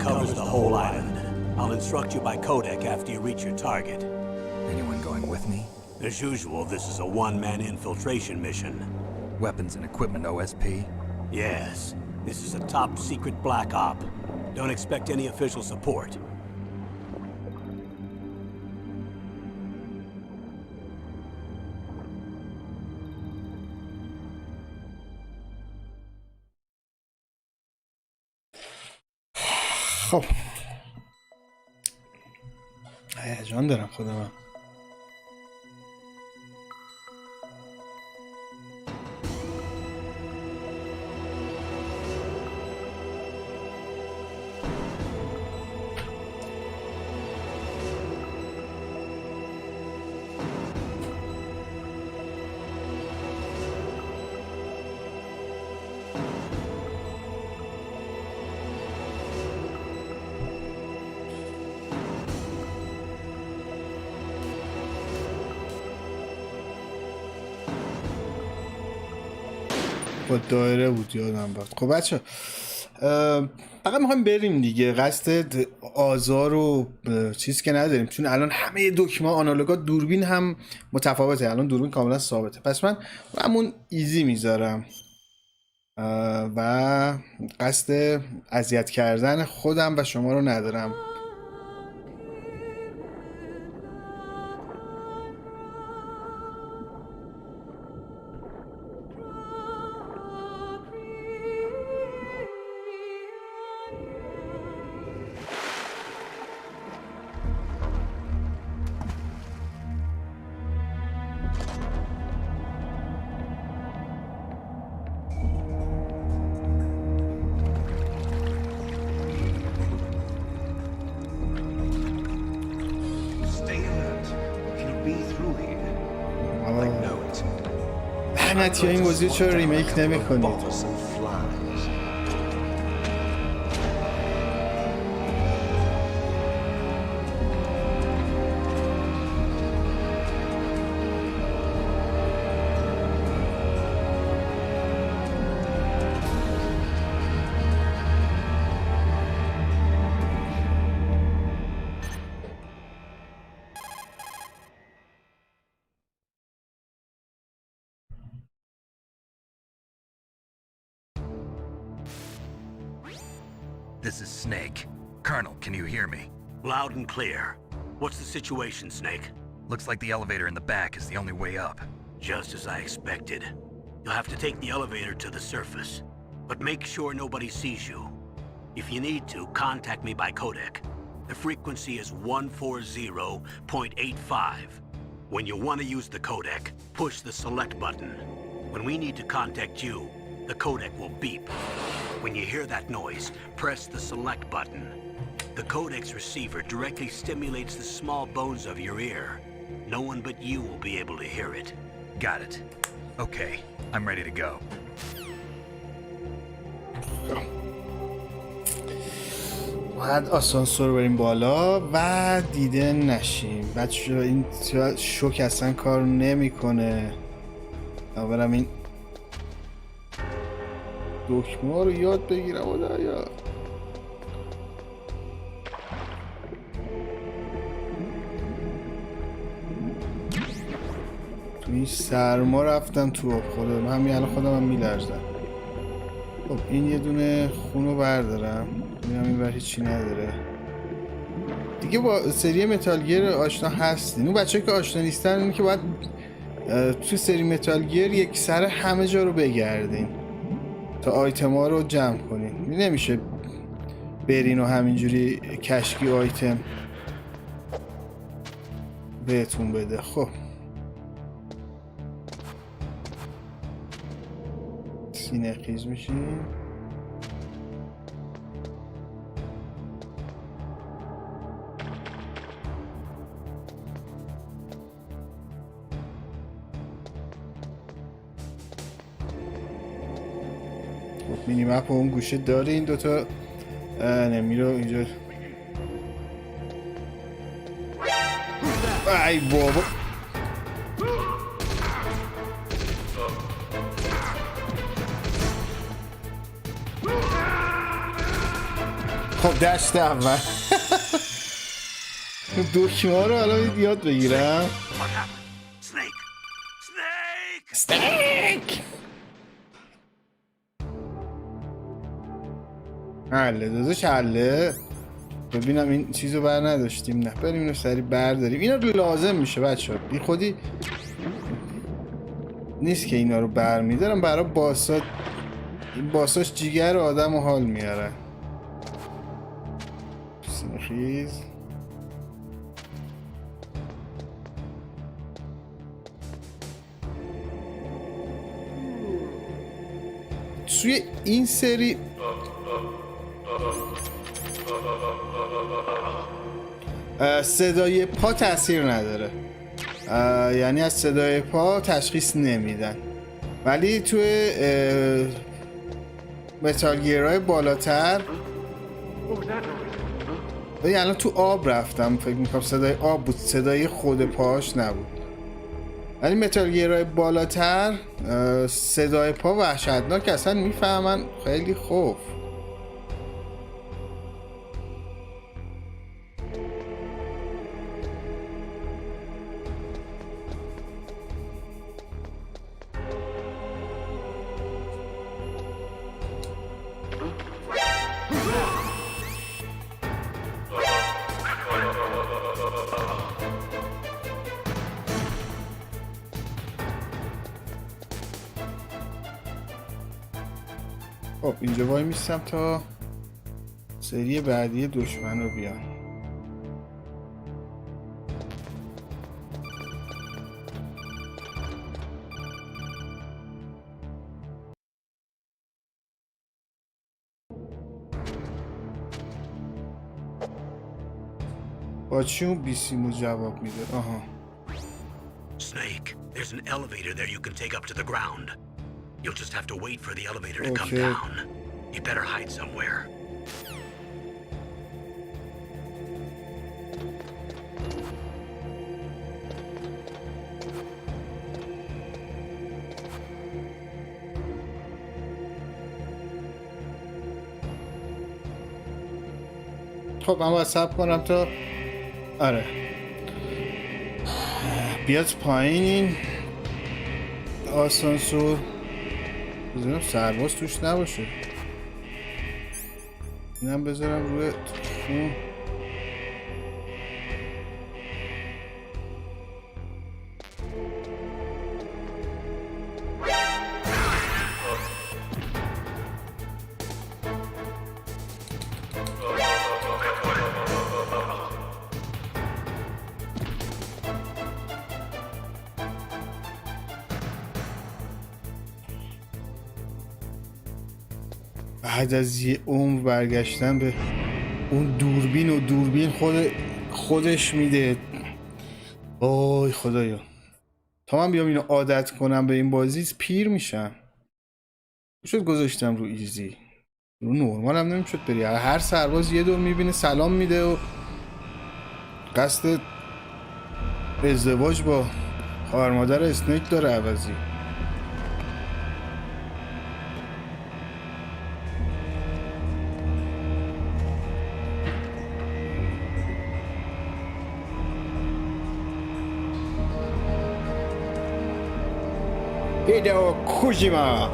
covers the whole island. I'll instruct you by codec after you reach your target. Anyone going with me? As usual, this is a one-man infiltration mission. Weapons and equipment OSP? Yes, this is a top-secret black op. Don't expect any official support. خب هیجان دارم خودم. با دایره بود یادم رفت. خب بچه فقط میخوایم بریم دیگه، قصد آزار و چیز که نداریم، چون الان همه دکمه آنالوگا دوربین هم متفاوته، الان دوربین کاملا ثابته، پس من همون ایزی میذارم و قصد اذیت کردن خودم و شما رو ندارم. لعنتی ها، این بازی چرا ریمیک نمی کنید؟ This is Snake. Colonel, can you hear me? Loud and clear. What's the situation, Snake? Looks like the elevator in the back is the only way up. Just as I expected. You'll have to take the elevator to the surface. But make sure nobody sees you. If you need to, contact me by codec. The frequency is 140.85. When you want to use the codec, push the select button. When we need to contact you, the codec will beep. When you hear that noise, press the select button. The codec's receiver directly stimulates the small bones of your ear. No one but you will be able to hear it. Got it. Okay, I'm ready to go. باید آسانسور بریم بالا و دیده نشیم. بچه این شوک اصلا کار نمیکنه. برم این دکمه ها رو یاد بگیرم خدایا. تو این سرما رفتم تو خدا، من همین الان خودم هم میلرزم. خب این یه دونه خونو بردارم، ببینم این بر هیچی نداره دیگه. با سری متال گیر آشنا هستین. اون بچه‌ای که آشنا نیستن این که باید تو سری متال گیر یک سر همه جا رو بگردین تا آیتم ها رو جمع کنین. نمیشه برین و همینجوری کشکی آیتم بهتون بده. خب سینه خیز میشیم. مینی مپ اون گوشه داره. این دوتا نمیره اینجا. ای بابا خب دشت اول دکمه رو حالا یاد بگیرم. What happened? Snake! Snake! استیک حله داداش حله. ببینم این چیزو بر نداشتیم. نه بریم اینو سریع برداریم. اینا رو لازم میشه بچه ها. بی خودی نیست که اینا رو بر میدارم برای باسات. این باساش جیگر آدم رو حال میاره. سینخیز توی این سری صدای پا تاثیر نداره. یعنی از صدای پا تشخیص نمیدن. ولی توی متال گیرهای بالاتر الان تو آب رفتم فکر میکنم صدای آب بود، صدای خود پاش نبود. ولی متال گیرهای بالاتر صدای پا وحشتناک اصلا میفهمن خیلی خوب. خب اینجا وای میستم تا سری بعدی دشمن رو بیان. با چی اون بیسیمو جواب میده؟ آها Snake, there's an elevator there you can take up to the ground. You'll just have to wait for the elevator to come Okay. down. You better hide somewhere. خب من باید صبر کنم تا آره بیاد پایین این آسانسور. بذارم سرباز توش نباشه. اینم بذارم روی خون. بعد از یه عمر برگشتن به اون دوربین و دوربین خودش میده. وای خدایا تا من بیام اینو عادت کنم به این بازی پیر میشم. شد گذاشتم رو ایزی. رو نورمال هم نمیشد بری. هر سرباز یه دور میبینه سلام میده و قصد ازدواج با خواهر مادر اسنیک داره عوضی. هیدئو کوجیما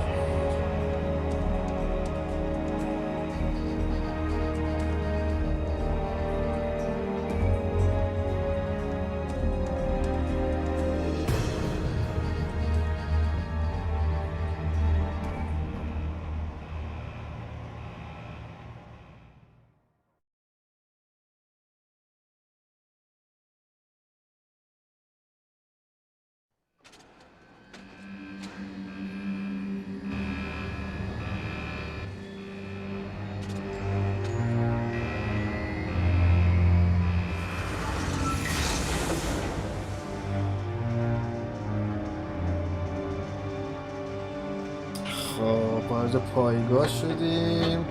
وارد پایگاه شدیم.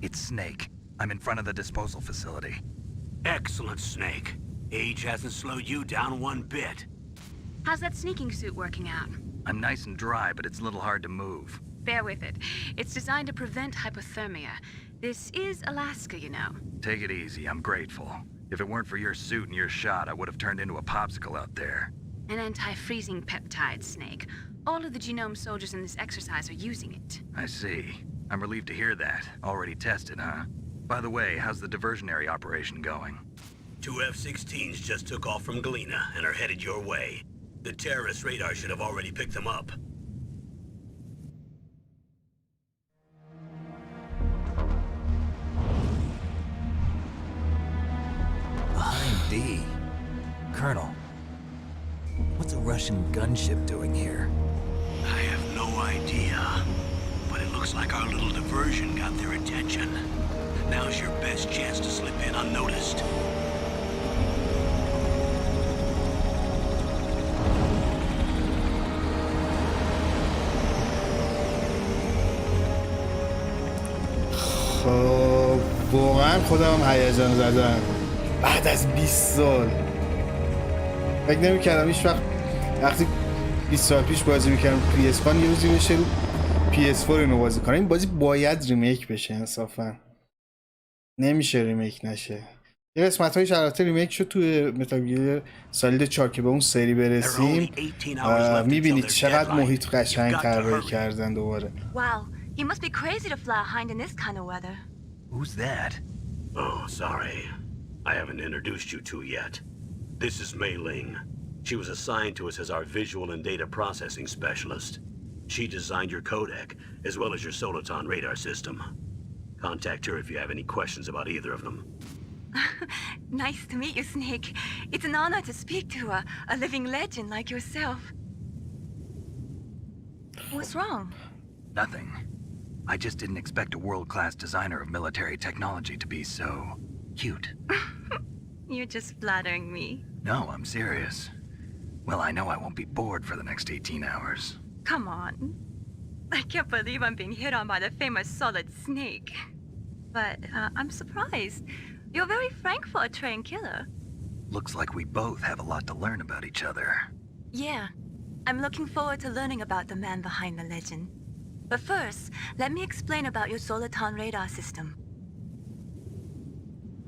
It's Snake. I'm in front of the disposal facility. Excellent, Snake. Age hasn't slowed you down one bit. How's that sneaking suit working out? I'm nice and dry, but it's a little hard to move. Bear with it. It's designed to prevent hypothermia. This is Alaska, you know. Take it easy, I'm grateful. If it weren't for your suit and your shot, I would have turned into a popsicle out there. An anti-freezing peptide, Snake. All of the genome soldiers in this exercise are using it. I see. I'm relieved to hear that. Already tested, huh? By the way, how's the diversionary operation going? 2 F-16s just took off from Galena and are headed your way. The terrorist radar should have already picked them up. Behind D. Colonel, what's a Russian gunship doing here? I have no idea, but it looks like our little diversion got their attention. Now's your best chance to slip in unnoticed. خب واقعا خودم هیجان زدم بعد از 20 سال. فکر نمی‌کردم هیچ وقتی 20 سال پیش بازی می‌کردم PS1 یه روزی بشه رو PS4 اینو بازی کنم. این بازی باید ریمیک بشه انصافا. نمیشه ریمیک نشه. یه قسمت‌هایش البته ریمیک شد توی متال گیر سالید 4 که به اون سری برسیم. می‌بینید چقدر محیط قشنگ طراحی کردن دوباره. Wow, you must be crazy to fly a hind in this kind of weather. Who's that? Oh, sorry. I haven't introduced you to yet. This is Mei Ling. She was assigned to us as our visual and data processing specialist. She designed your codec, as well as your Soliton radar system. Contact her if you have any questions about either of them. Nice to meet you, Snake. It's an honor to speak to a living legend like yourself. What's wrong? Nothing. I just didn't expect a world-class designer of military technology to be so cute. You're just flattering me. No, I'm serious. Well, I know I won't be bored for the next 18 hours. Come on. I can't believe I'm being hit on by the famous Solid Snake. But I'm surprised. You're very frank for a trained killer. Looks like we both have a lot to learn about each other. Yeah. I'm looking forward to learning about the man behind the legend. But first, let me explain about your Soliton radar system.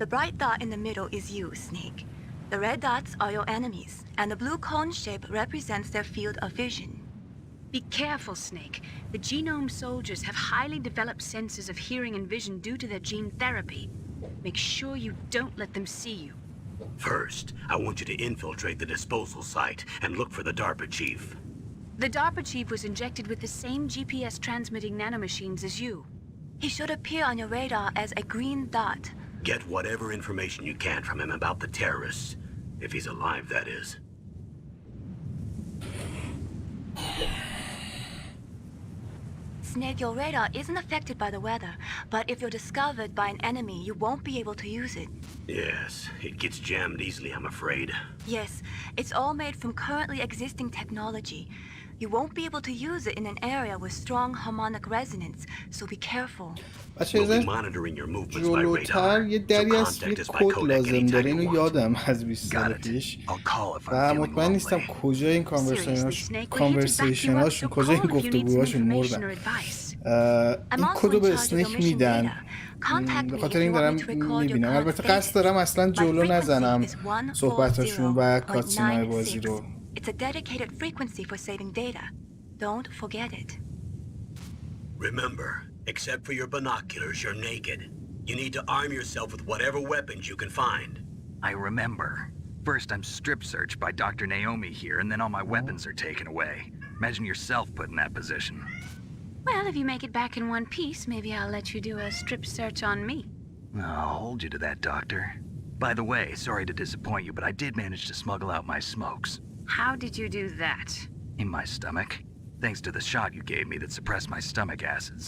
The bright dot in the middle is you, Snake. The red dots are your enemies, and the blue cone shape represents their field of vision. Be careful, Snake. The genome soldiers have highly developed senses of hearing and vision due to their gene therapy. Make sure you don't let them see you. First, I want you to infiltrate the disposal site and look for the DARPA chief. The DARPA chief was injected with the same GPS transmitting nanomachines as you. He should appear on your radar as a green dot. Get whatever information you can from him about the terrorists. If he's alive, that is. Snake, your radar isn't affected by the weather, but if you're discovered by an enemy, you won't be able to use it. Yes, it gets jammed easily, I'm afraid. Yes, it's all made from currently existing technology. You won't be able to use it in an area with strong harmonic resonance, so be careful. We'll be monitoring your movements by جلوتر radar. یه دری از یه کد لازم داره اینو یادم از 20 سال پیش و مطمئن نیستم کجا این کانورسیشناشون کجا این گفتگوهاشون مردن. این کدو به اسنیک میدن به خاطر این دارم میبینم. البته قصد دارم اصلا جلو نزنم صحبتاشون و کاتسینای بازی رو. It's a dedicated frequency for saving data. Don't forget it. Remember, except for your binoculars, you're naked. You need to arm yourself with whatever weapons you can find. I remember. First I'm strip searched by Dr. Naomi here, and then all my weapons are taken away. Imagine yourself put in that position. Well, if you make it back in one piece, maybe I'll let you do a strip search on me. I'll hold you to that, Doctor. By the way, sorry to disappoint you, but I did manage to smuggle out my smokes. How did you do that? In my stomach. Thanks to the shot you gave me that suppressed my stomach acids.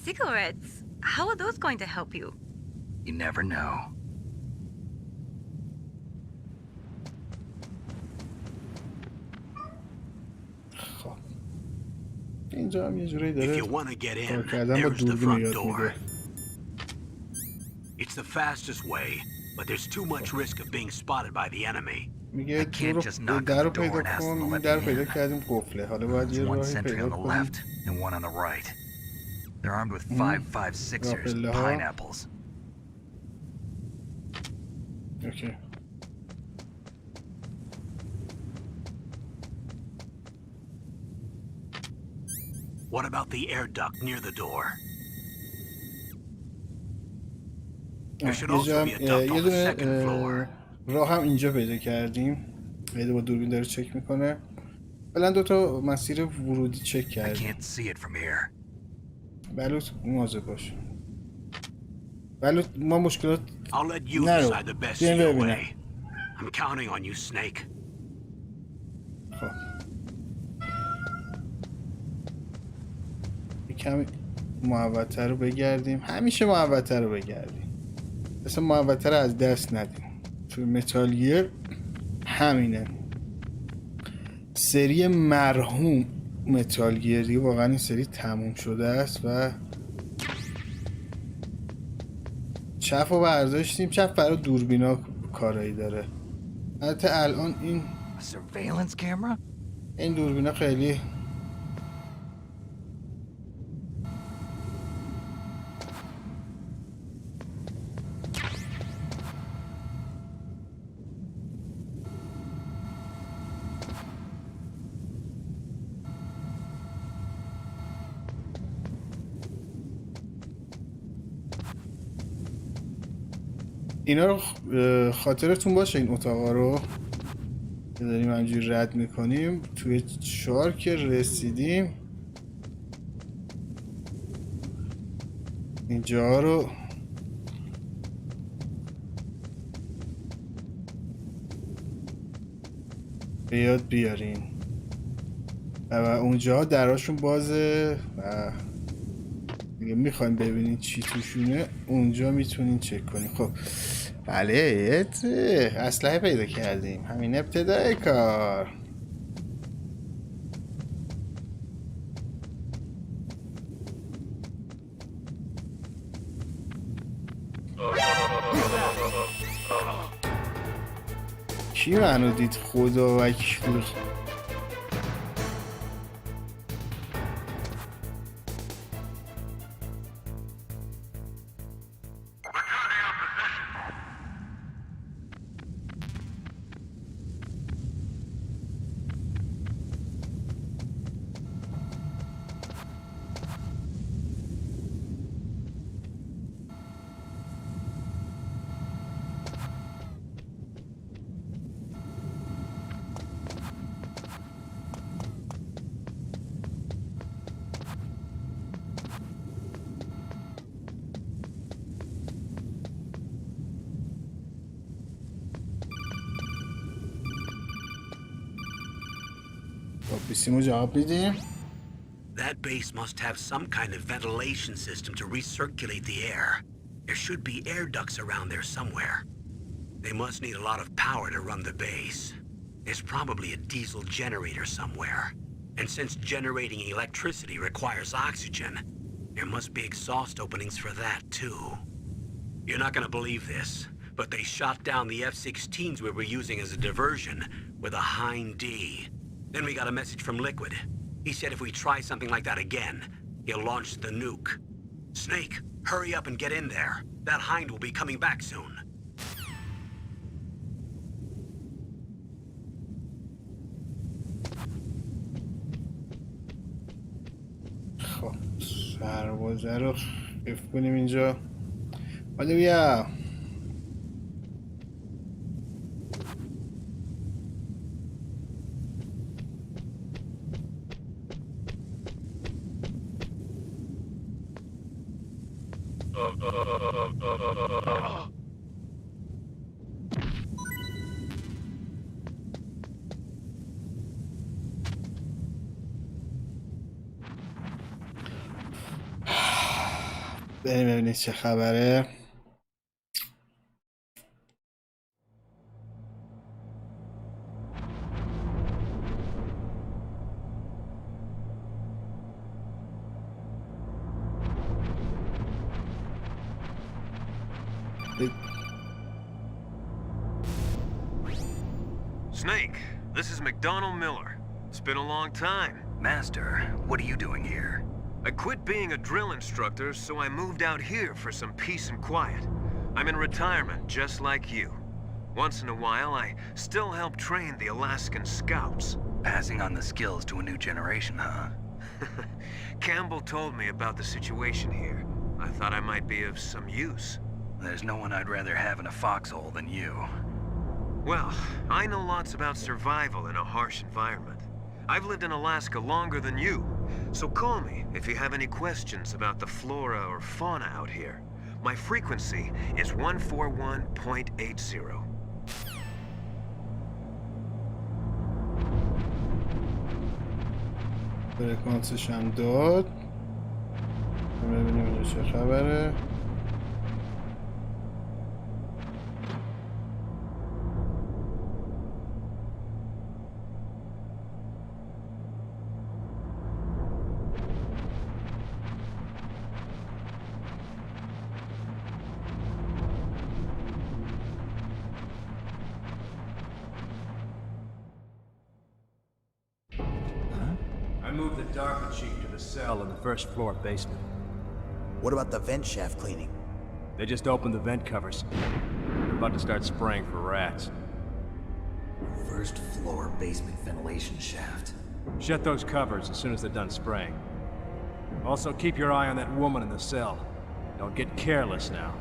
Cigarettes? How are those going to help you? You never know. اینجا هم یه جوری If داره you want to get in, کار کردن با there's the دوربین front یاد door. میده. It's the fastest way. but there's too much risk of being spotted by the enemy. میگه I can't just knock on در رو the door پیدا and ask کن. them to این let در رو me پیدا in. کردیم قفله. حالا باید There's یه one راهی sentry پیدا on the کنیم. left and one on the right. They're armed with Mhm. 5.56ers and Rappelle-ha. pineapples. اوکی. What about the air duct near the door? There should also be a duct یه on the second دونه floor. راه هم اینجا پیدا کردیم. با دوربین داره چک میکنه. فعلا دوتا مسیر ورودی چک I کردیم. can't see it from here. بلوط مواظب باش. بلوط ما مشکلات I'll let you نرو. decide the best بیاین your ببینم. way. I'm counting on you, Snake. خب یه کمی محوطه رو بگردیم. همیشه محوطه رو بگردیم. اصلا محوطه رو از دست ندیم. توی متال گیر همینه. سری مرحوم متال گیر دیگه واقعا این سری تموم شده است و چپ رو برداشتیم. چپ برای دوربینا کارایی داره. البته الان A surveillance camera? این دوربینا خیلی اینا رو خاطرتون باشه این اتاقا رو که داریم همجوری رد میکنیم. توی 4 که رسیدیم اینجا رو بیاد بیارین و اونجا دراشون بازه و دیگه میخوایم ببینین چی توشونه اونجا میتونین چک کنین. خب بله اسلحه پیدا کردیم. همین ابتدای کار. کی منو دید خدا وکیل؟ بیسیمو جواب میدیم. That base must have some kind of ventilation system to recirculate the air. There should be air ducts around there somewhere. They must need a lot of power to run the base. There's probably a diesel generator somewhere. And since generating electricity requires oxygen, there must be exhaust openings for that too. You're not gonna believe this, but they shot down the F-16s we were using as a diversion with a Hind D. Then we got a message from Liquid. He said if we try something like that again, he'll launch the nuke. Snake, hurry up and get in there. That Hind will be coming back soon. خب سربازه رو خیف کنیم اینجا. حالا بیا بریم ببینید چه خبره. Snake, this is McDonald Miller. It's been a long time. Master, what are you doing here? I quit being a drill instructor, so I moved out here for some peace and quiet. I'm in retirement, just like you. Once in a while, I still help train the Alaskan Scouts. Passing on the skills to a new generation, huh? Campbell told me about the situation here. I thought I might be of some use. There's no one I'd rather have in a foxhole than you. Well, I know lots about survival in a harsh environment. I've lived in Alaska longer than you, so call me if you have any questions about the flora or fauna out here. My frequency is 141.80. فرکانسش هم داد. ببینیم اینجا چه خبره. I moved the Darker Chief to the cell in the first floor basement. What about the vent shaft cleaning? They just opened the vent covers. They're about to start spraying for rats. First floor basement ventilation shaft. Shut those covers as soon as they're done spraying. Also, keep your eye on that woman in the cell. Don't get careless now.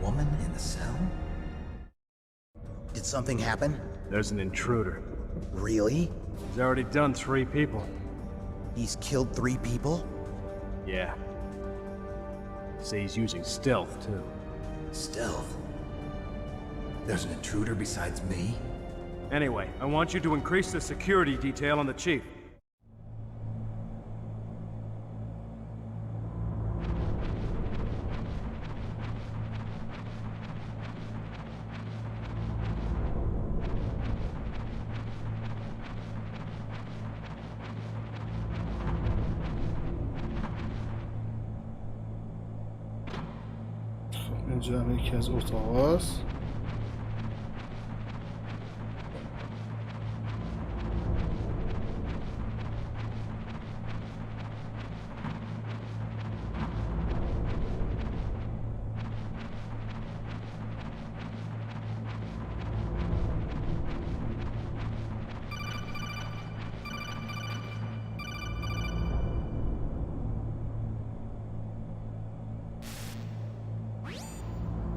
Woman in the cell? Did something happen? There's an intruder. Really? He's already done 3 people. He's killed 3 people? Yeah. Say he's using stealth, too. Stealth? There's an intruder besides me? Anyway, I want you to increase the security detail on the Chief. اینجا هم یکی از اتاقاست.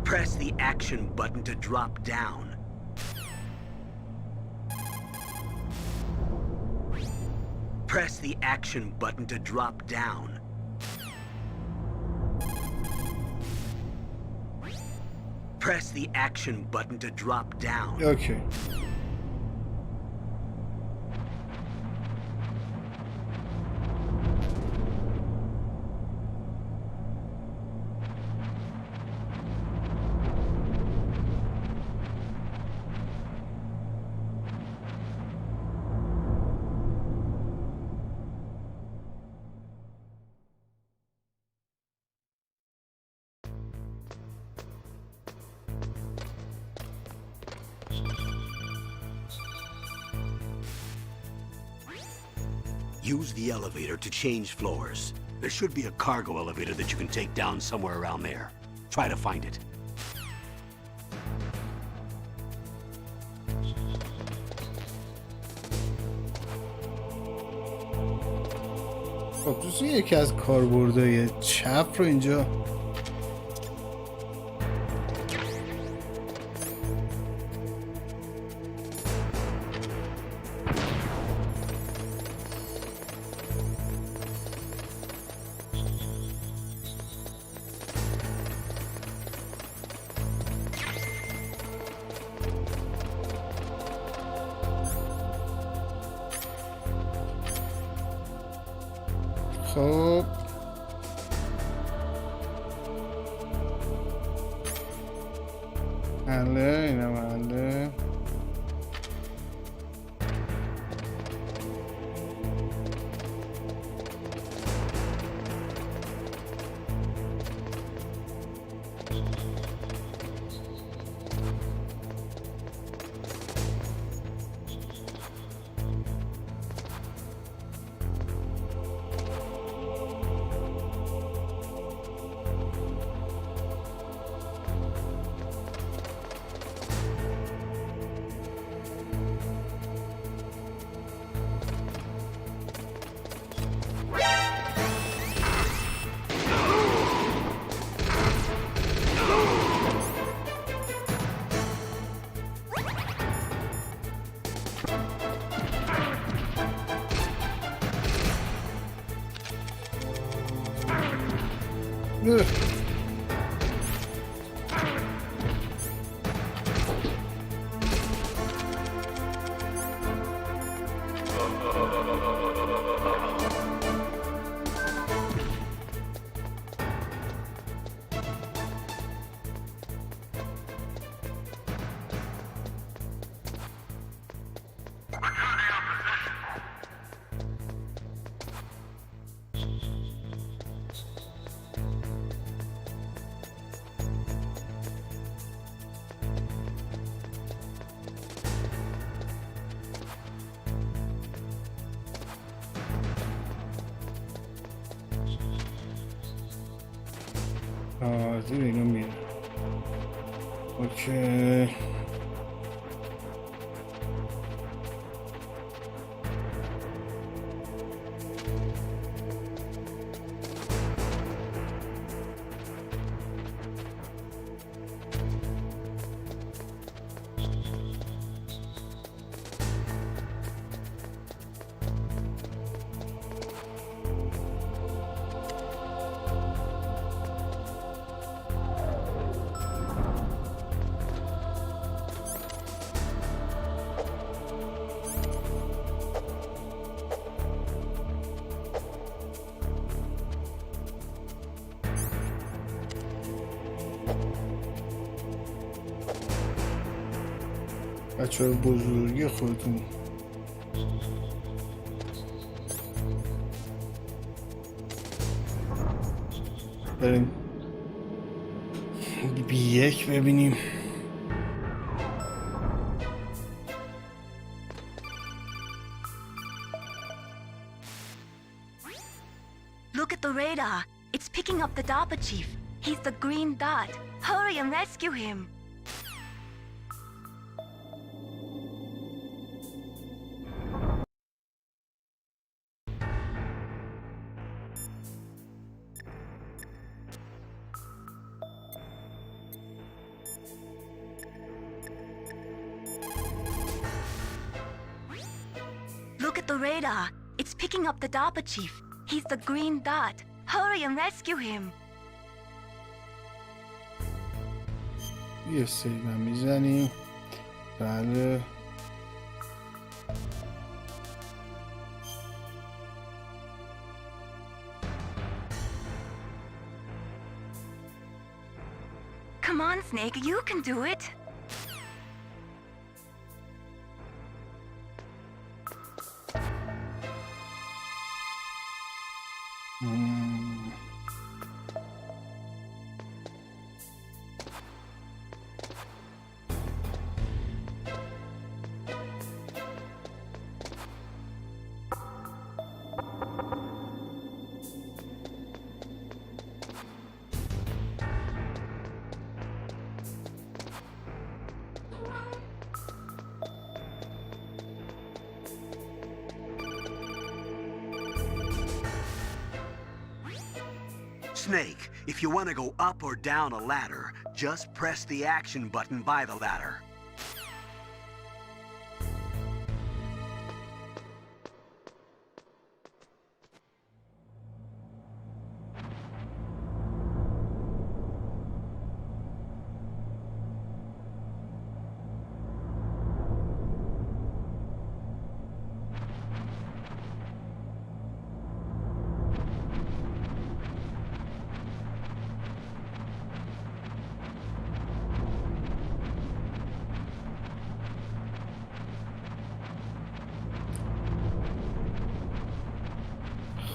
Press the action button to drop down. Press the action button to drop down. Press the action button to drop down. اوکی. Use the elevator to change floors. There should be a cargo elevator that you can take down somewhere around there. Try to find it. خب دوستان یکی از کاربردهای چپ رو اینجا خب حله اینم حله زیر اینو میره. اوکی. بچه های بزرگی خودتون بریم B1 ببینیم. Look at the radar. It's picking up the DARPA chief. He's the green dot. Hurry and rescue him. Look at the radar. It's picking up the DARPA chief. He's the green dot. Hurry and rescue him. یه سیب هم میزنیم. بله Come on, Snake. You can do it. Snake, if you want to go up or down a ladder, just press the action button by the ladder.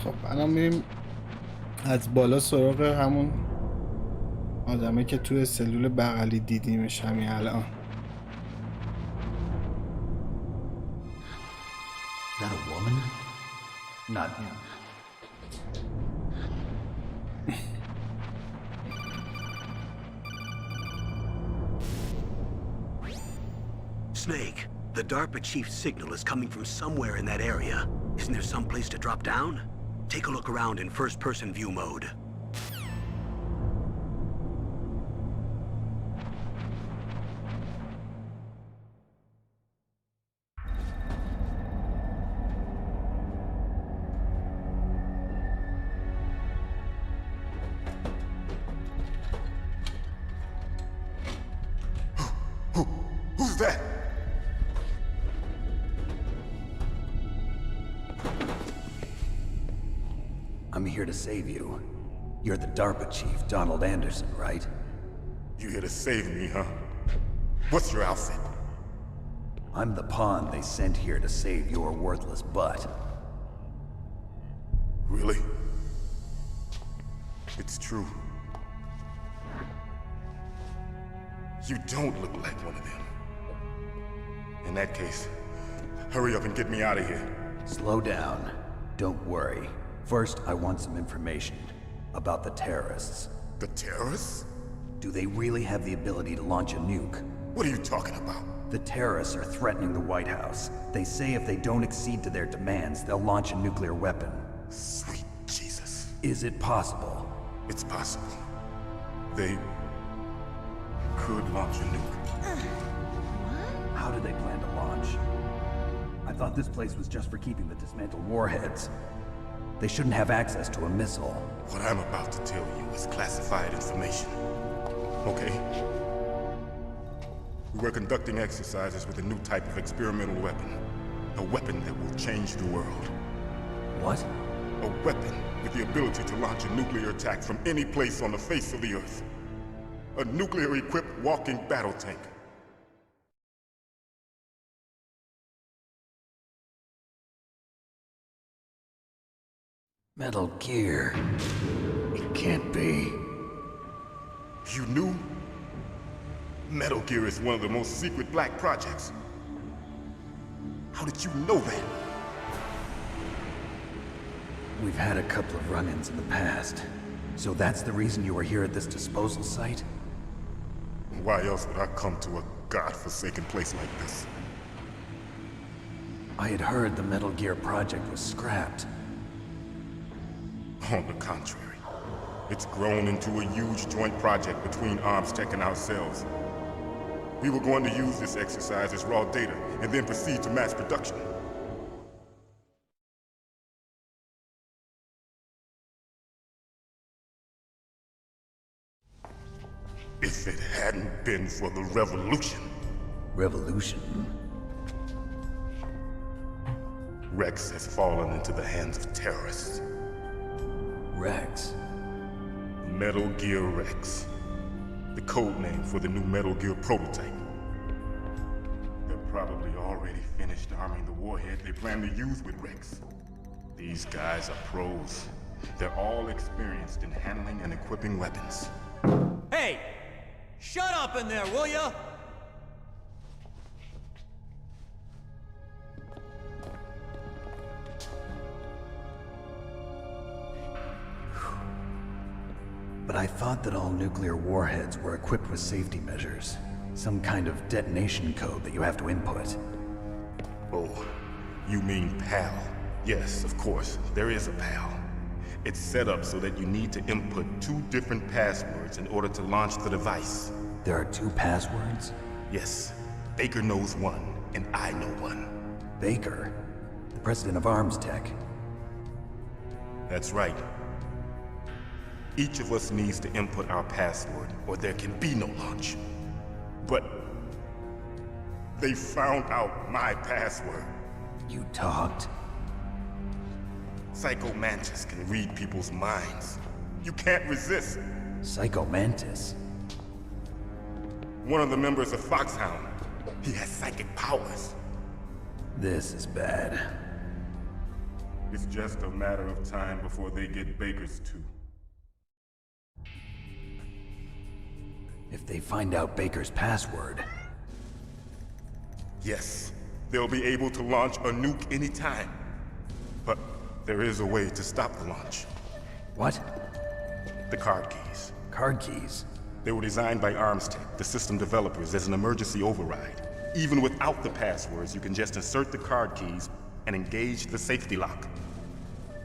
خب الان میریم از بالا سراغ همون آدمه که توی سلول بغلی دیدیمش همین الان. That a woman? Not him. Snake, the DARPA chief's signal is coming from somewhere in that area. Isn't there some place to drop down? Take a look around in first-person view mode. I'm here to save you. You're the DARPA chief, Donald Anderson, right? You here to save me, huh? What's your outfit? I'm the pawn they sent here to save your worthless butt. Really? It's true. You don't look like one of them. In that case, hurry up and get me out of here. Slow down. Don't worry. First, I want some information about the terrorists. The terrorists? Do they really have the ability to launch a nuke? What are you talking about? The terrorists are threatening the White House. They say if they don't accede to their demands, they'll launch a nuclear weapon. Sweet Jesus. Is it possible? It's possible. They could launch a nuke. How do they plan to launch? I thought this place was just for keeping the dismantled warheads. They shouldn't have access to a missile. What I'm about to tell you is classified information. Okay? We were conducting exercises with a new type of experimental weapon. A weapon that will change the world. What? A weapon with the ability to launch a nuclear attack from any place on the face of the Earth. A nuclear-equipped walking battle tank. Metal Gear. It can't be. You knew? Metal Gear is one of the most secret black projects. How did you know that? We've had a couple of run-ins in the past. So that's the reason you were here at this disposal site? Why else would I come to a godforsaken place like this? I had heard the Metal Gear project was scrapped. On the contrary, it's grown into a huge joint project between ArmsTech and ourselves. We were going to use this exercise as raw data, and then proceed to mass production. If it hadn't been for the revolution... Revolution? Rex has fallen into the hands of terrorists. Rex? Metal Gear Rex. The code name for the new Metal Gear prototype. They're probably already finished arming the warhead they plan to use with Rex. These guys are pros. They're all experienced in handling and equipping weapons. Hey! Shut up in there, will ya? But I thought that all nuclear warheads were equipped with safety measures. Some kind of detonation code that you have to input. Oh, you mean PAL? Yes, of course, there is a PAL. It's set up so that you need to input 2 different passwords in order to launch the device. There are 2 passwords? Yes. Baker knows one, and I know one. Baker? The president of ArmsTech? That's right. Each of us needs to input our password, or there can be no launch. But they found out my password. You talked? Psycho Mantis can read people's minds. You can't resist. Psycho Mantis? One of the members of Foxhound. He has psychic powers. This is bad. It's just a matter of time before they get Baker's too. If they find out Baker's password... Yes, they'll be able to launch a nuke anytime. But there is a way to stop the launch. What? The card keys. Card keys? They were designed by ArmsTech, the system developers, as an emergency override. Even without the passwords, you can just insert the card keys and engage the safety lock.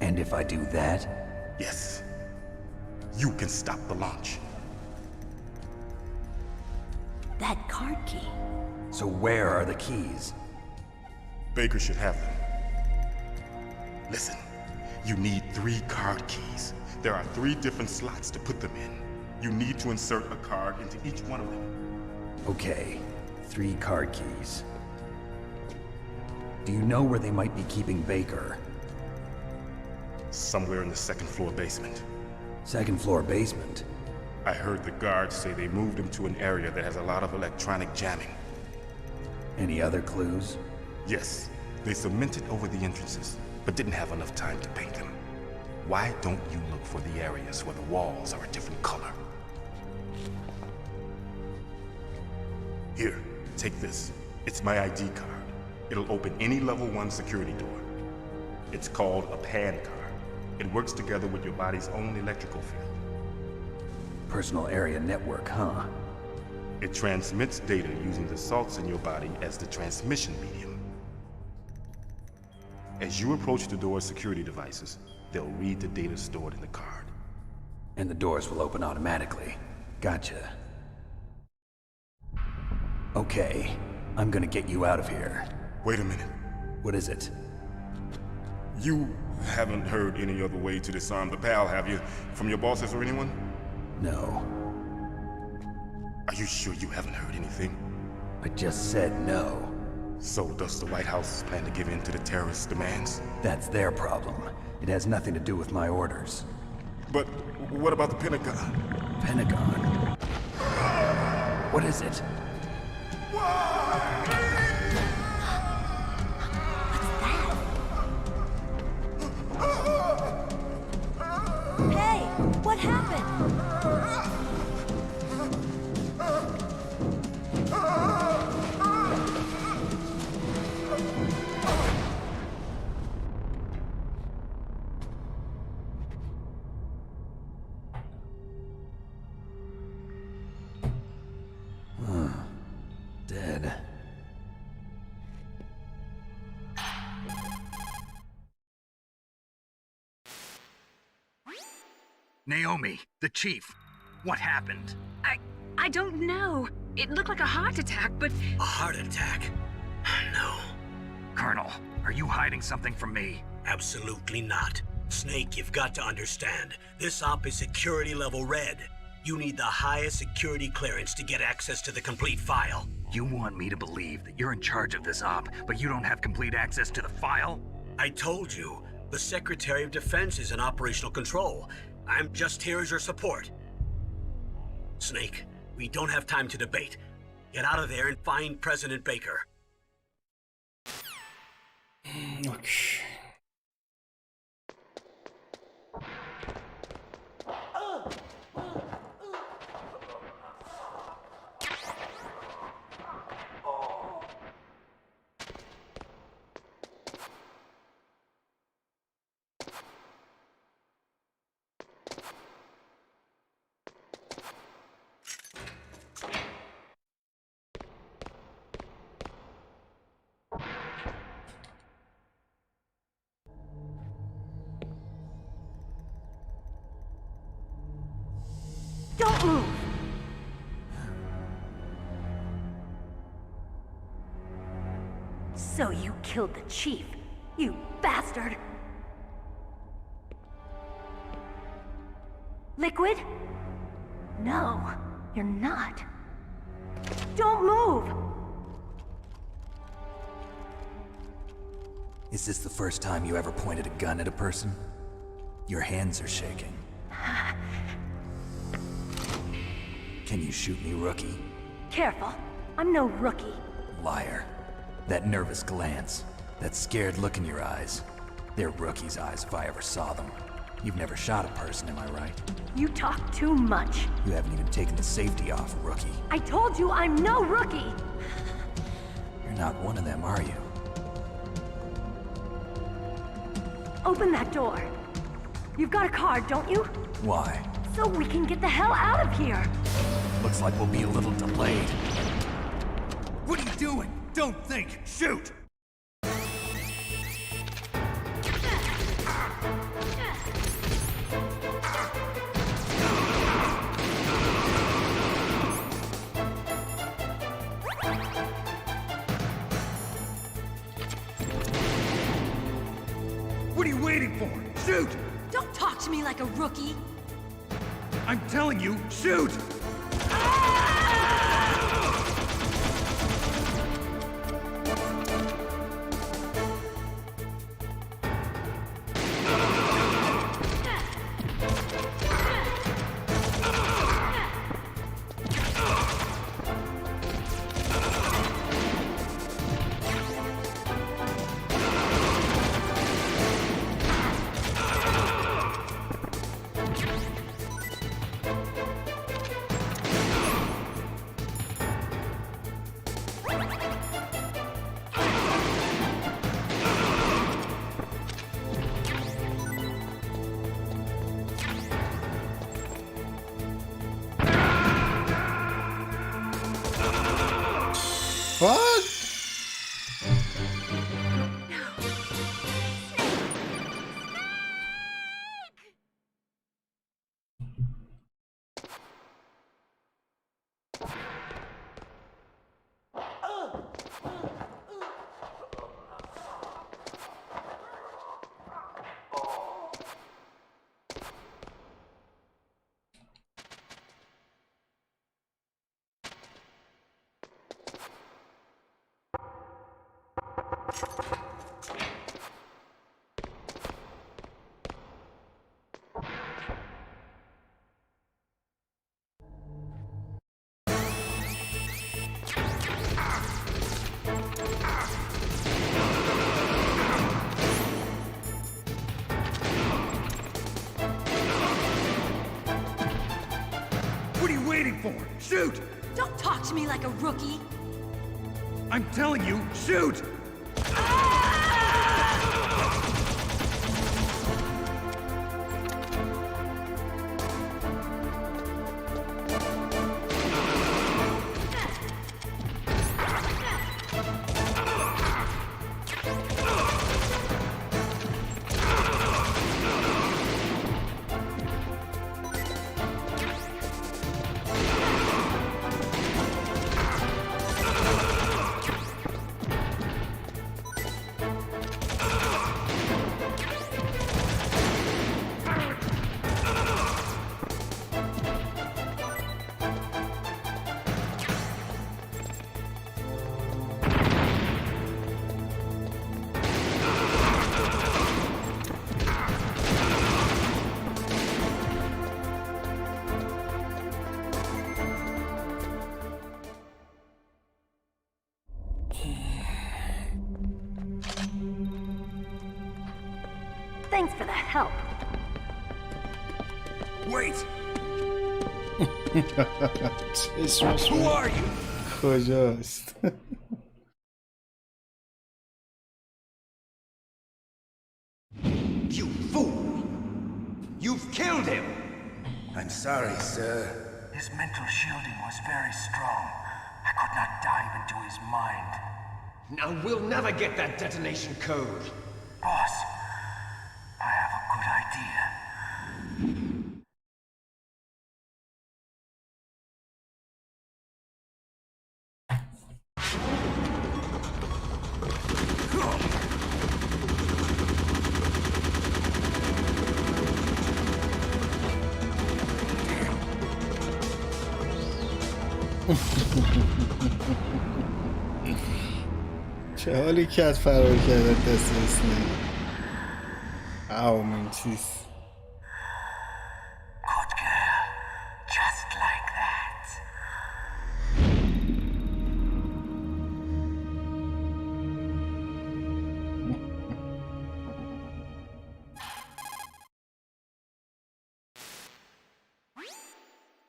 And if I do that? Yes. You can stop the launch. That card key. So where are the keys? Baker should have them. Listen, you need 3 card keys. There are 3 different slots to put them in. You need to insert a card into each one of them. Okay, 3 card keys. Do you know where they might be keeping Baker? Somewhere in the second floor basement. Second floor basement? I heard the guards say they moved him to an area that has a lot of electronic jamming. Any other clues? Yes, they cemented over the entrances, but didn't have enough time to paint them. Why don't you look for the areas where the walls are a different color? Here, take this. It's my ID card. It'll open any level 1 security door. It's called a PAN card. It works together with your body's own electrical field. Personal area network, huh? It transmits data using the salts in your body as the transmission medium. As you approach the door's security devices, they'll read the data stored in the card. And the doors will open automatically. Gotcha. Okay, I'm gonna get you out of here. Wait a minute. What is it? You haven't heard any other way to disarm the PAL, have you? From your bosses or anyone? No. Are you sure you haven't heard anything? I just said no. So does the White House plan to give in to the terrorists' demands? That's their problem. It has nothing to do with my orders. But what about the Pentagon? Pentagon? What is it? Hey, what happened? Dead. Naomi, the chief. What happened? I don't know. It looked like a heart attack, but... A heart attack? No. Colonel, are you hiding something from me? Absolutely not. Snake, you've got to understand. This op is security level red. You need the highest security clearance to get access to the complete file. You want me to believe that you're in charge of this op, but you don't have complete access to the file? I told you, the Secretary of Defense is in operational control. I'm just here as your support. Snake, we don't have time to debate. Get out of there and find President Baker. Okay. Don't move! So you killed the chief, you bastard! Liquid? No, you're not. Don't move! Is this the first time you ever pointed a gun at a person? Your hands are shaking. Can you shoot me, rookie? Careful, I'm no rookie. Liar. That nervous glance, that scared look in your eyes. They're rookie's eyes if I ever saw them. You've never shot a person, am I right? You talk too much. You haven't even taken the safety off, rookie. I told you I'm no rookie! You're not one of them, are you? Open that door. You've got a card, don't you? Why? So we can get the hell out of here! Looks like we'll be a little delayed. What are you doing? Don't think! Shoot! What are you waiting for? Shoot! Don't talk to me like a rookie! I'm telling you, shoot! What are you waiting for? Shoot! Don't talk to me like a rookie. I'm telling you, shoot! Thanks for the help. Wait! چشمش Who are you? کجاست؟ You fool! You've killed him! I'm sorry, sir. His mental shielding was very strong. I could not dive into his mind. Now we'll never get that detonation code. Boss, I have a good idea. چه حالی کرد فرار کرده دست اسنیک. این چیز Good girl. Just like that.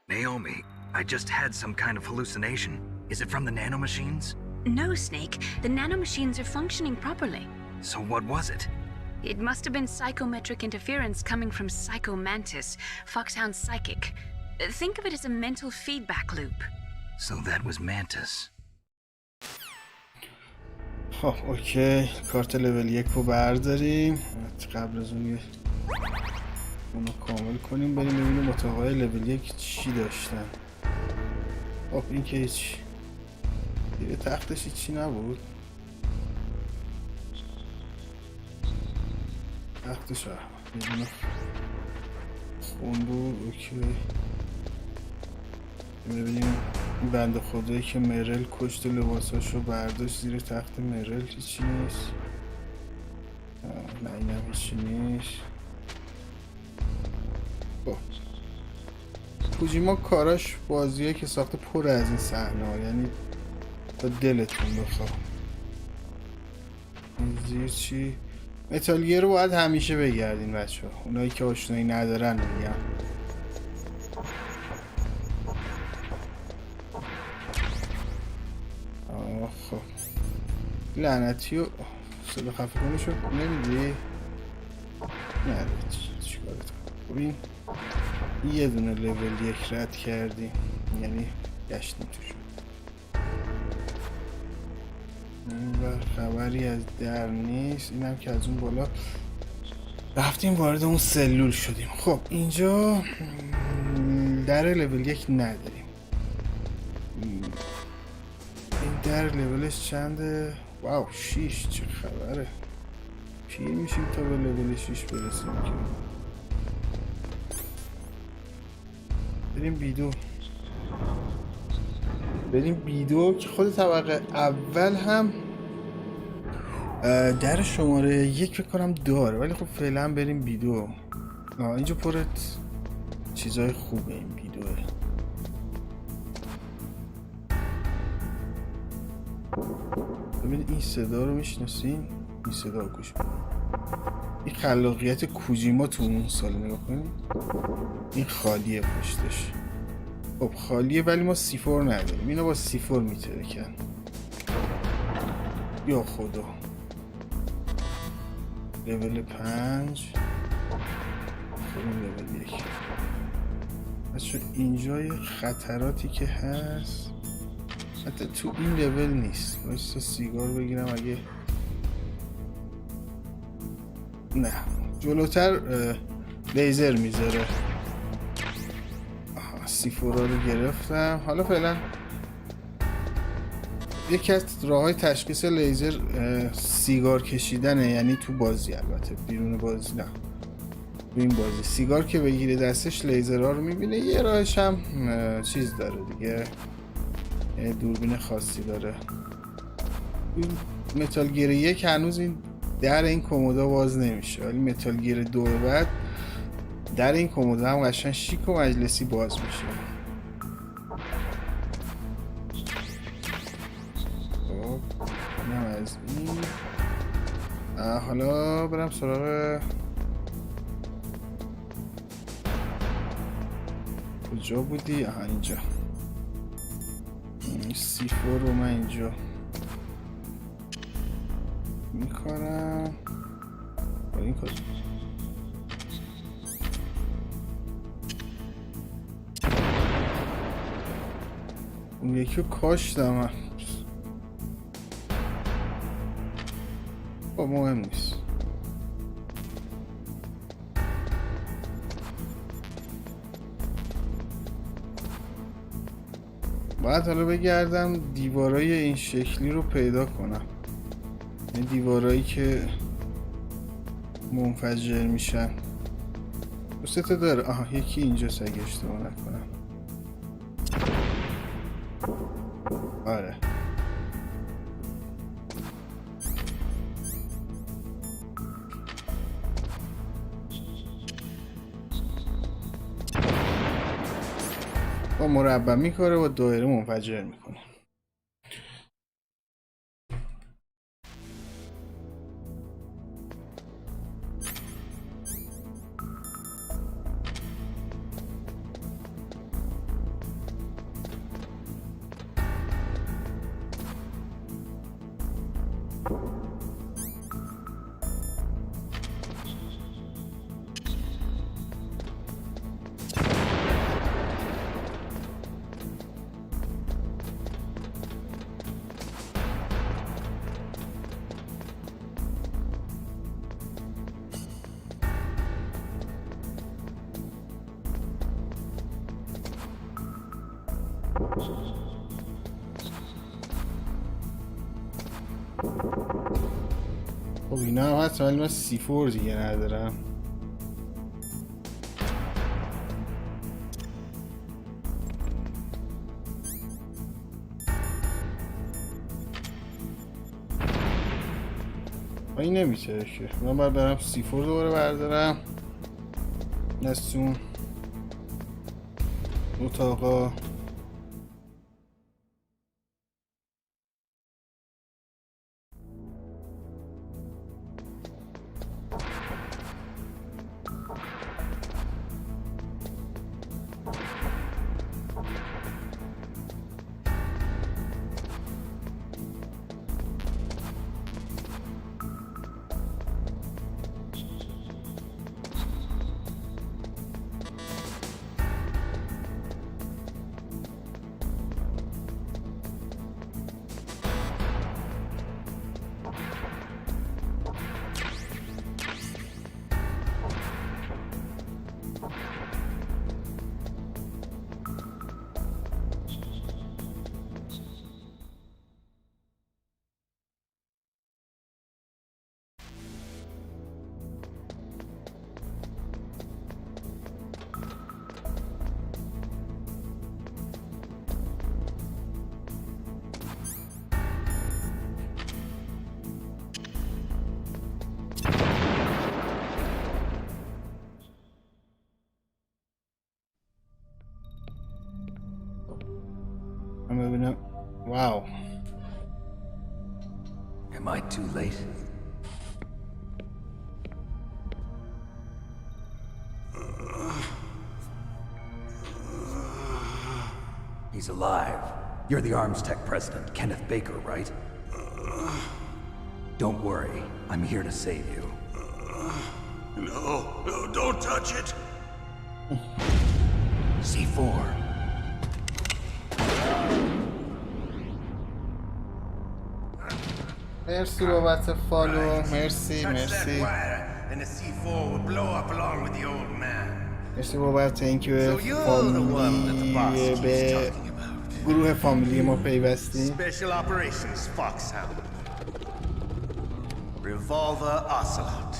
Naomi, I just had some kind of hallucination. Is it from the nanomachines? No, Snake. The nanomachines are functioning properly. So what was it? It must have been psychometric interference coming from Psycho Mantis, Foxhound's psychic. Think of it as a mental feedback loop. So that was Mantis. خب اوکی کارت لول 1 رو برداریم قبل از اون اونو کامل کنیم بریم ببینیم اتاقای لول 1 چی داشتن. خب این که هیچ دیگه تختش چی نبود. تختش یه دونه خون بود. اوکی ببینیم این بنده خدایی که مرل کشت لباساشو برداشت زیر تخت مرل هیچی نیست. نه اینم هیچی نیست. خب کوجیما کاراش بازیه که ساخته پر از این صحنه ها، یعنی تا دلتون بخواه. این زیر چی؟ متالگیر رو باید همیشه بگردین بچه ها، اونایی که آشنایی ندارن میگم. خب لعنتی و صدا خفه کنه شد نمیدی؟ نه چیکارت کنم. این یه دونه لول 1 رد کردیم، یعنی گشتیم توشون. و خبری از در نیست. اینم که از اون بالا رفتیم وارد اون سلول شدیم. خب اینجا در لول 1 نداریم. این در لولش چنده؟ واو 6. چه خبره؟ پیر میشیم تا به لول 6 برسیم که بریم بیدو که خود طبقه اول هم در شماره 1 فکر کنم داره، ولی خب فعلا بریم بیدو. اینجا پرت چیزای خوبه این بیدوه. ببینید این صدا رو میشناسین؟ این صدا رو گوش بدید. این خلاقیت کوجیما تو اون سال نگاه کنید. این خالیه پشتش. خب خالیه ولی ما سیفور نداریم. اینو با سیفور میترکن. یا خدا. لول 5. لول 1. بچه اینجای خطراتی که هست حتی تو این لول نیست. بایستا سیگار بگیرم اگه نه جلوتر لیزر میذاره. سیفورا رو گرفتم. حالا فعلا یکی از راه‌های تشخیص لیزر سیگار کشیدنه، یعنی تو بازی، البته بیرون بازی نه. تو این بازی سیگار که بگیره دستش لیزرها رو میبینه. یه راهش هم چیز داره دیگه، یعنی دوربین خاصی داره. این متال گیر 1 هنوز این در این کمودا باز نمیشه، ولی متال گیر 2 بعد در این کمودا هم قشنگ شیک و مجلسی باز میشه. خب اینم از این. حالا برم سراغ کجا بودی؟ اینجا. سیفور رو من اینجا میکنم. این کجا؟ اون یکی رو کاشتم من. با مهم نیست. باید حالا بگردم دیوارای این شکلی رو پیدا کنم، این دیوارایی که منفجر میشن. دو سه تا داره. یکی اینجا اگه اشتباه نکنم. آره با مربع میکاره و دایره منفجر میکنه. خب اینا هم هست ولی من سیفور دیگه ندارم. این نمیشه که من باید برم سیفور دوباره بردارم نستون اتاقا. Am I too late? He's alive. You're the Arms Tech president, Kenneth Baker, right? Don't worry. I'm here to save you. No, don't touch it. C4. مرسی بابت فالو. مرسی مرسی And the C4 will blow up along with the old man. مرسی بابت اینکه به فامیلی به گروه فامیلی ما پیوستیم. Special Operations Foxhound. Revolver Ocelot.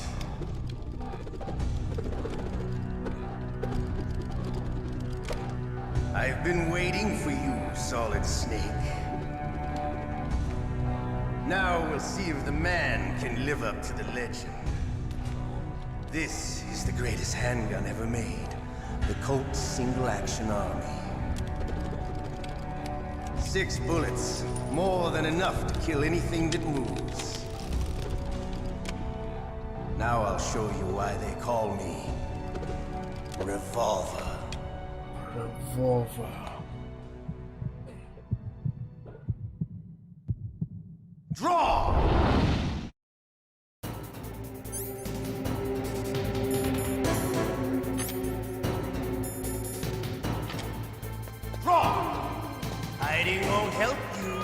I've been waiting for you, Solid Snake. Now we'll see if the man can live up to the legend. This is the greatest handgun ever made. The Colt Single Action Army. 6 bullets, more than enough to kill anything that moves. Now I'll show you why they call me Revolver. Revolver. Draw! Draw! Hiding won't help you.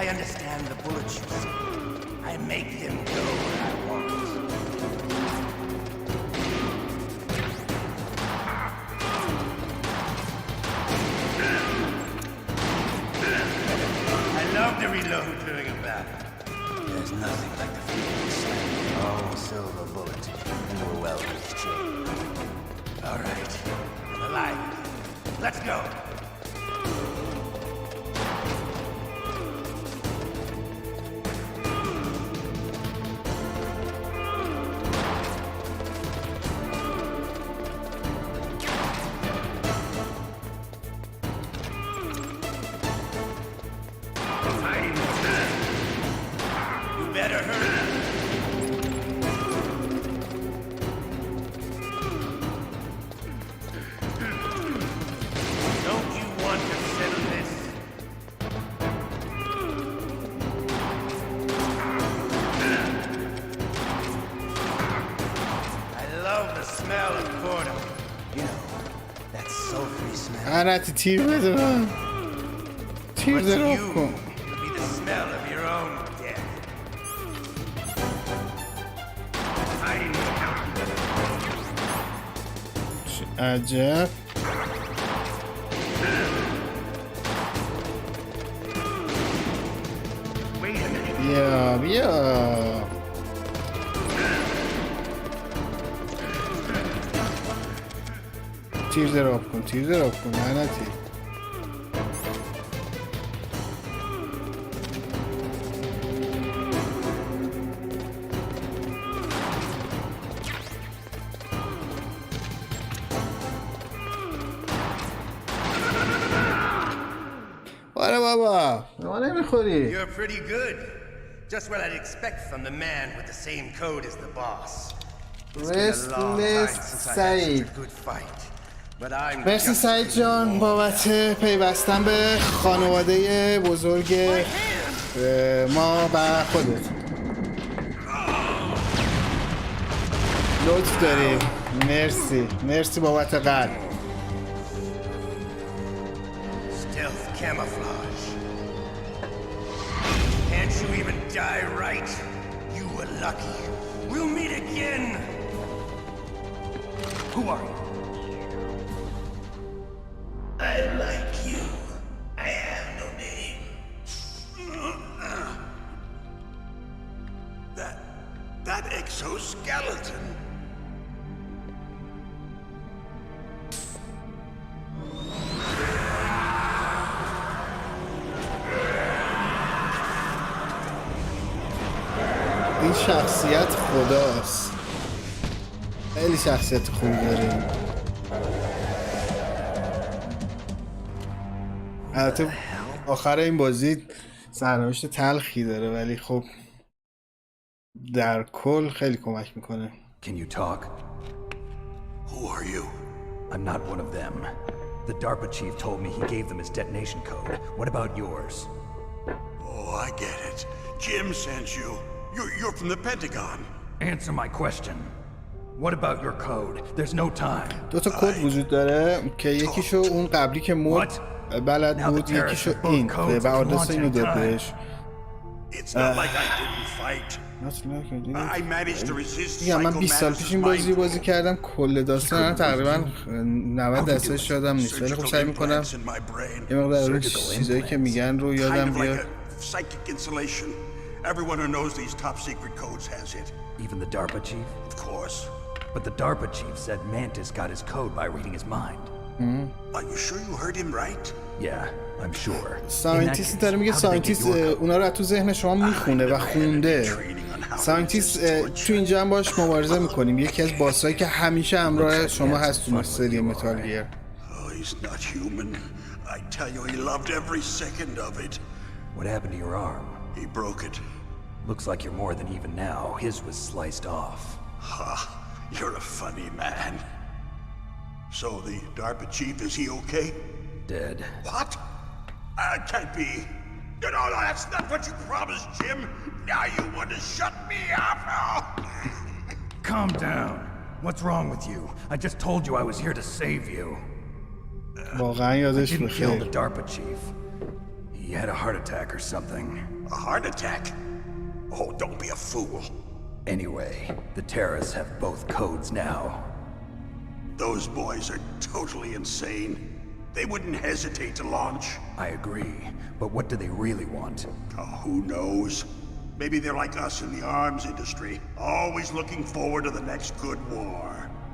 I understand the bullets you see. I make them go where I want. I love to reload during a battle. There's nothing like the feeling of slamming a long silver bullet into a well-used chain. All right, I'm alive. Let's go. You better hurry. Don't you want to settle this? I love the smell of corn. You know, that sulfury smell. غلطی تیر بده من. تیر But to دراب you, کن. it'll be the smell of your own death. Hiding چه عجب. Wait a minute. بیا بیا. تیر دراب کن. تیر دراب کن. لعنتی. آره بابا. ما نمیخوری. You're pretty good. Just what I'd expect from the man with the same code as the boss. It's been a long time since I had such a good fight. But I'm مرسی سعید جان بابت پیوستن به خانواده بزرگ ما و خودت. لطف داری. مرسی. مرسی بابت قلب. stealth camouflage. Can't you even die right? You were lucky. We'll meet again. Who are you? I like you. I have no name. That exoskeleton. این شخصیت خداست. خیلی شخصیت خوبی داره. البته آخر این بازی سرنوشت تلخی داره ولی خب در کل خیلی کمک میکنه. Can you talk? Who are you? I'm not one of them. The DARPA chief told me he gave them his detonation code. What about yours? Oh, I get it. Jim sent you. You're from the Pentagon. Answer my question. What about your code? There's no time. دو تا کد وجود داره که یکیشو اون قبلی که مرد بلد بود، یکیشو این و آدرس اینو داد بهش. It's not like I didn't fight. I managed to resist. من 20 سال پیش این بازی کردم. کل داستان تقریبا 90% یادم نیست، ولی خب سعی میکنم یه مقدار چیزایی که میگن رو یادم بیاد. Psychic insulation. Everyone who knows these top secret codes has it. Even the DARPA chief? Of course. But the DARPA chief said Mantis got his code by reading his mind. Are you sure you heard him right? Yeah, I'm sure. ساینتیست داره میگه ساینتیست اونا رو تو ذهن شما میخونه و خونده. ساینتیست تو اینجا هم باش مبارزه میکنیم. یکی از باسایی که همیشه همراه شما هست تو سری متال گیر. Oh, he's not human. I tell you, he loved every second of it. What happened to your arm? He broke it. Looks like you're more than even now. His was sliced off. Ha, you're a funny man. So the DARPA chief, is he okay? Dead. What? Can't be. No, that's not what you promised, Jim. Now you want to shut me up? Calm down. What's wrong with you? I just told you I was here to save you. I didn't kill the DARPA chief. He had a heart attack or something. A heart attack? Oh, don't be a fool. Anyway, the terrorists have both codes now. Those boys are totally insane. They wouldn't hesitate to launch. I agree, but what do they really want? Oh, who knows? Maybe they're like us in the arms industry, always looking forward to the next good war.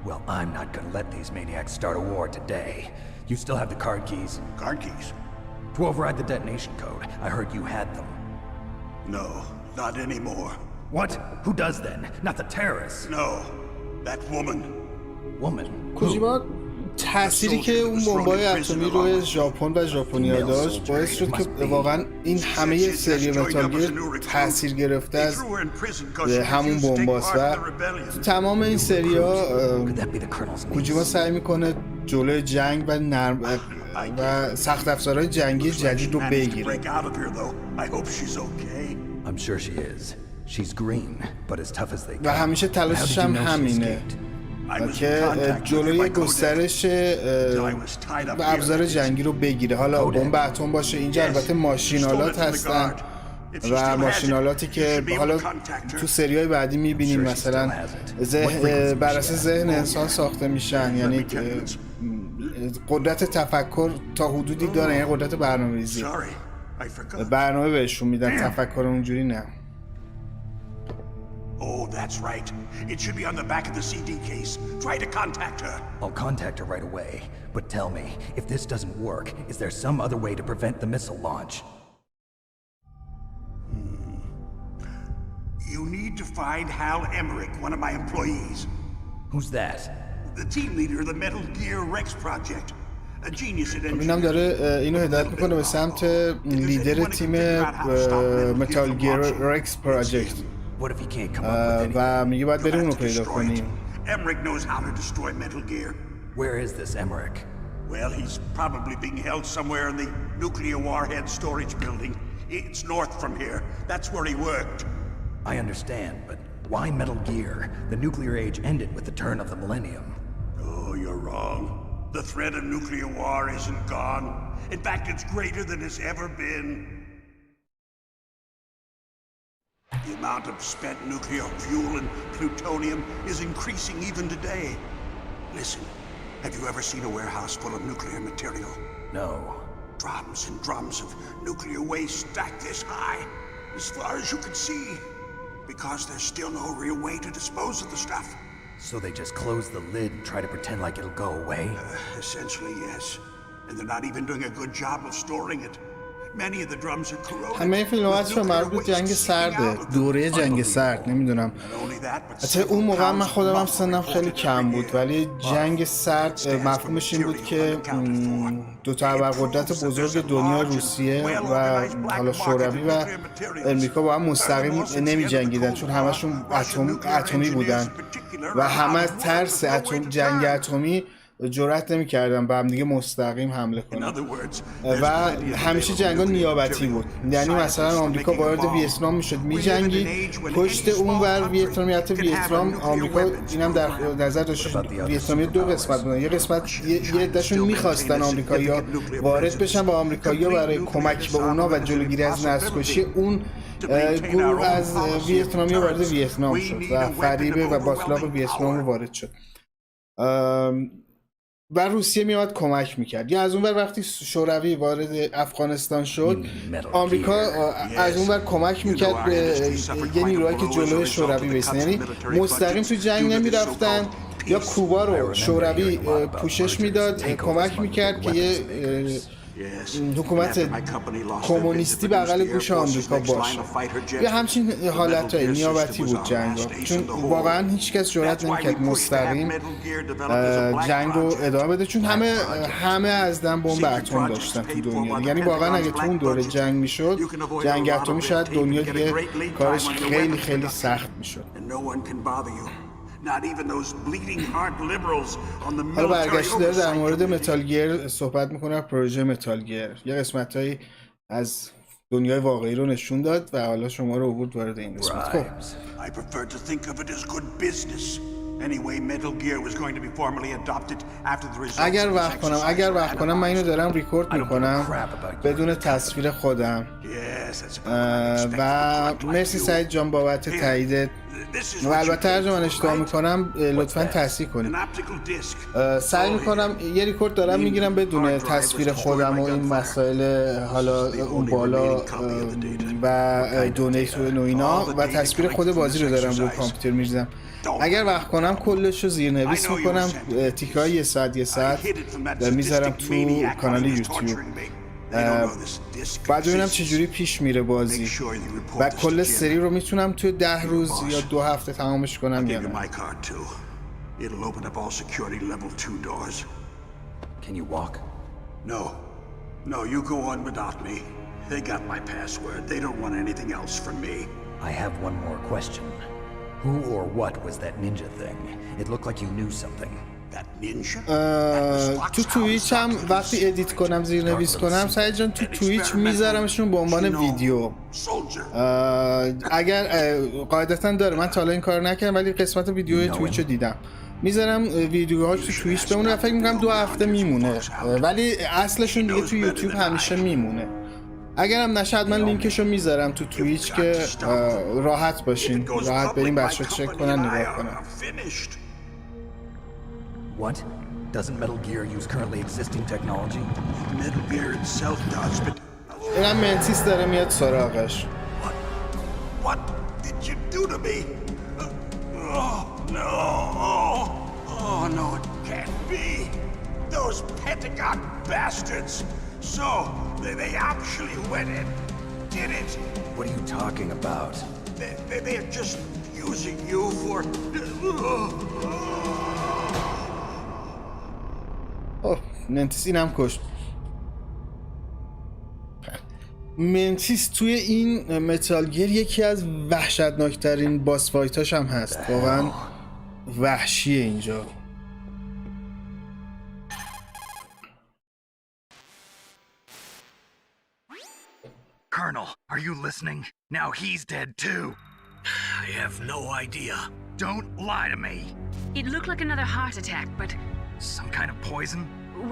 Well, I'm not gonna let these maniacs start a war today. You still have the card keys? Card keys? To override the detonation code. I heard you had them. No, not anymore. What? Who does then? Not the terrorists. No, that woman. Woman? کوجیبا تأثیری که اون بمبای اتمی روی ژاپن و ژاپنیا داشت باعث شد که واقعا این همه سری متال گیر تأثیر گرفته از همون بمباست و تمام این سری‌ها کوجیما سعی میکنه جلوی جنگ و سخت افزارهای جنگی جدید رو بگیره. و همیشه تلاشش هم همینه که جلوی گسترش ابزار جنگی رو بگیره. حالا بمب اتم باشه، اینجا البته ماشینالات هستن و ماشینالاتی که حالا تو سریای بعدی میبینیم مثلا بر اساس ذهن انسان ساخته میشن، یعنی قدرت تفکر تا حدودی داره، یعنی قدرت برنامه‌ریزی. برنامه بهشون میدن، تفکر اونجوری نه. Oh, that's right. It should be on the back of the CD case. Try to contact her. I'll contact her right away. But tell me, if this doesn't work, is there some other way to prevent the missile launch? You need to find Hal Emmerich, one of my employees. Who's that? The team leader of the Metal Gear Rex project. A genius at engineering. اینم داره اینو هدایت میکنه به سمت لیدر تیم متال گیر رکس پراجکت. و میگه باید بریم اونو پیدا کنیم. Emmerich knows how to destroy Metal Gear. Where is this Emmerich? Well, he's probably being held somewhere in the nuclear warhead storage building. It's north from here. That's where he worked. I understand, but why Metal Gear? The nuclear age ended with the turn of the millennium. Oh, you're wrong. The threat of nuclear war isn't gone. In fact, it's greater than it's ever been. The amount of spent nuclear fuel and plutonium is increasing even today. Listen, have you ever seen a warehouse full of nuclear material? No. Drums and drums of nuclear waste stacked this high, as far as you can see, because there's still no real way to dispose of the stuff. So they just close the lid and try to pretend like it'll go away? Essentially, yes. And they're not even doing a good job of storing it. Many of the drums are corroded. همه فیلم ها چون مربوط به جنگ سرده، دوره جنگ سرد. نمیدونم حتی اون موقع من خودم هم سنم خیلی کم بود، ولی جنگ سرد مفهومش این بود که دو تا ابرقدرت بزرگ دنیا، روسیه و حالا شوروی و امریکا با هم مستقیم نمی جنگیدن، چون همشون اتمی بودن و همه ترس جنگ اتمی جرأت نمی‌کردن به هم دیگه مستقیم حمله کنن و همیشه جنگا نیابتی بود. یعنی مثلا آمریکا وارد ویتنام میشد میجنگید، پشت اون ور ویتنامی، حتی ویتنام آمریکا اینم در نظر داشت ویتنامی دو قسمت بودن، یه قسمت یه عده‌شون می‌خواستن آمریکایی‌ها وارد بشن با آمریکایی‌ها برای کمک به اونا و جلوگیری از نسل‌کشی اون گروه از ویتنامی‌ها وارد ویتنام شد و فریبه و باطلاق ویتنام وارد شد و روسیه میاد کمک میکرد. یا از اون ور وقتی شوروی وارد افغانستان شد، آمریکا از اون ور کمک میکرد به یه نیروهایی که جلوی شوروی بیستن، یعنی مستقیم تو جنگ نمیرفتن. یا کوبا رو شوروی پوشش میداد، کمک میکرد که یه حکومت کمونیستی بغل گوش آمریکا باشه. یه همچین حالتهای نیابتی بود جنگ، چون واقعا هیچ کس جرئت نمی‌کرد مستقیم جنگ رو ادامه بده، چون همه از دم بمب اتم داشتن تو دنیا. یعنی واقعا اگه تو اون دوره جنگ میشد، جنگ اتمی، شاید دنیا دیگه کارش خیلی خیلی سخت میشد. حالا برگشتی داره در مورد متال گیر صحبت میکنه، پروژه متال گیر یه قسمتایی از دنیای واقعی رو نشون داد و حالا شما رو آورد وارد این قسمت. خب اگر وقت کنم من اینو دارم ریکورد میکنم بدون تصویر خودم و مرسی سعید جان بابت تاییدت و البته هر جا من اشتباه میکنم لطفا تصحیح کنید. سعی میکنم یه ریکورد دارم میگیرم بدون تصویر خودم و این مسائل حالا اون بالا و دونیت و اینا و تصویر خود بازی رو دارم روی کامپیوتر میریزم. اگر وقت کنم کلش رو زیرنویس میکنم، تیکای یه ساعت میذارم تو کانال یوتیوب، بعد ببینم چجوری پیش میره بازی و کل سری رو میتونم توی 10 روز یا 2 هفته تمامش کنم یا نه. Can you walk? No, you go on without me. They got my password. They don't want anything else from me. I have one more question. Who or what was that ninja thing? It looked like you knew something. تو تویچ هم وقتی ادیت کنم زیرنویس کنم سعید جان تو تویچ میذارمشون به عنوان ویدیو. اگر قاعدتا داره، من تا حالا این کار نکردم ولی قسمت ویدیوی تویچ رو دیدم، میذارم ویدیوهاش تو تویچ بمونه و فکر میکنم 2 هفته میمونه، ولی اصلشون دیگه تو یوتیوب همیشه میمونه. اگرم نشه من لینکشو میذارم تو تویچ که راحت باشین، راحت بریم بچه چک کنن، نگاه کنن. What? Doesn't Metal Gear use currently existing technology? Metal Gear itself does, but اینم منتیس داره میاد سراغش. What did you do to me? Oh no! Oh no, it can't be! Those Pentagon bastards! So they actually went and did it! What are you talking about? They're just using you for. منتیس اینم کشت. منتیس توی این متال گیر یکی از وحشتناکترین باس فایتاش هم هست، واقعا وحشیه اینجا. Colonel, are you listening? Now he's dead too. I have no idea. Don't lie to me. It looked like another heart attack, but Some kind of poison?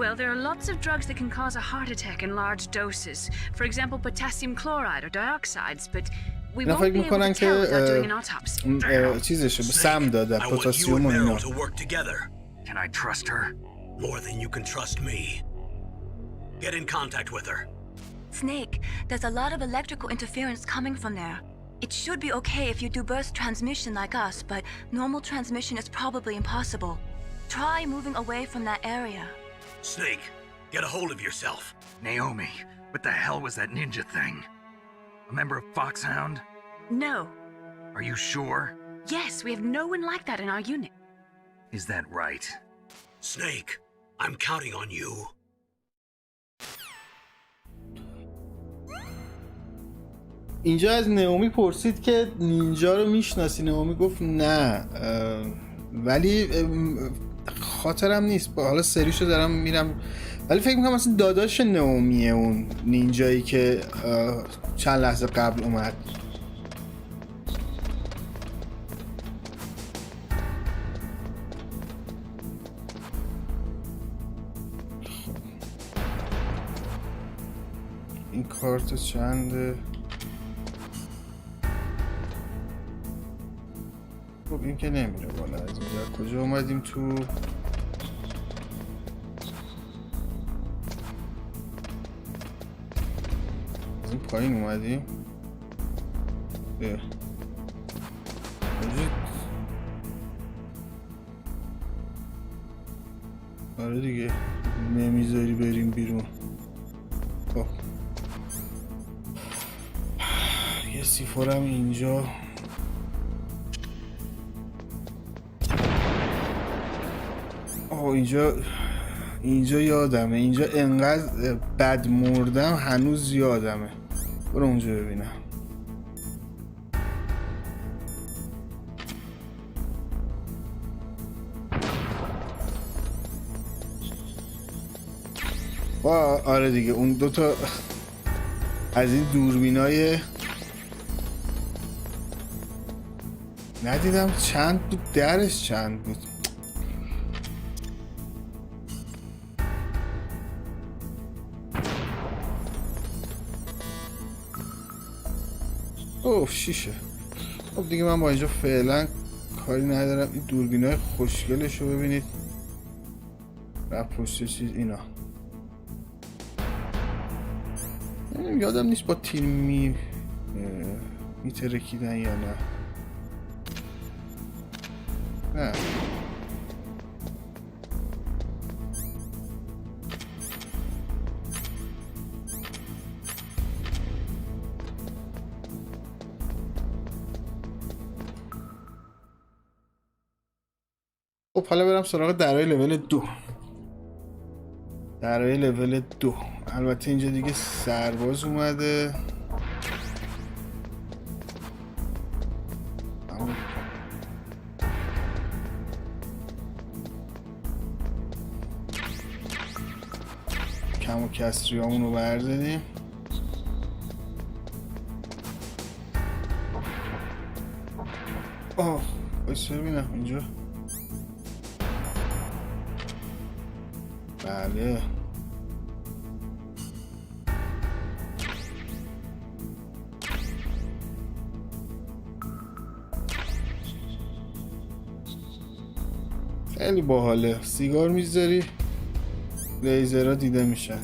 well, there are lots of drugs that can cause a heart attack in large doses. For example, potassium chloride or dioxides, but we won't be able to tell without doing an autopsy. چیزشه سم دادن پتاسیم و اینا. Can I trust her? More than you can trust me. Get in contact with her. Snake, there's a lot of electrical interference coming from there. It should be okay if you do burst transmission like us, but normal transmission is probably impossible. Try moving away from that area. Snake, get a hold of yourself. Naomi, What the hell was that ninja thing? A member of Foxhound? No. Are you sure? Yes, we have no one like that in our unit. Is that right? Snake, I'm counting on you. اینجا از نئومی پرسید که نینجا رو میشناسی. نئومی گفت نه، ولی خاطرم نیست. حالا سریشو دارم میرم، ولی فکر میکنم اصلا داداش نئومیه اون نینجایی که چند لحظه قبل اومد. این کارت چنده؟ خب این که نمیره بالا. از اینجا کجا اومدیم تو؟ از این پایین اومدیم؟ آره دیگه، نمیذاری بریم بیرون. خب یه سیفورم اینجا. اینجا یادمه. اینجا انقدر بد مردم هنوز یادمه. برو اونجا ببینم. آره دیگه، اون دوتا از این دوربینای ندیدم چند بود، درش چند بود. اوه شیشه. خب دیگه من با اینجا فعلا کاری ندارم. این دوربینای خوشگلش رو ببینید. رفت پشت چیز اینا. یادم نیست با تیر میترکیدن یا نه. نه خب حالا برم سراغ درای لول 2. درای لول 2. البته اینجا دیگه سرباز اومده. کم و کسری همونو برداریم. آه بایسته ببینم اینجا. بله خیلی باحاله. سیگار میذاری لیزرها دیده میشن.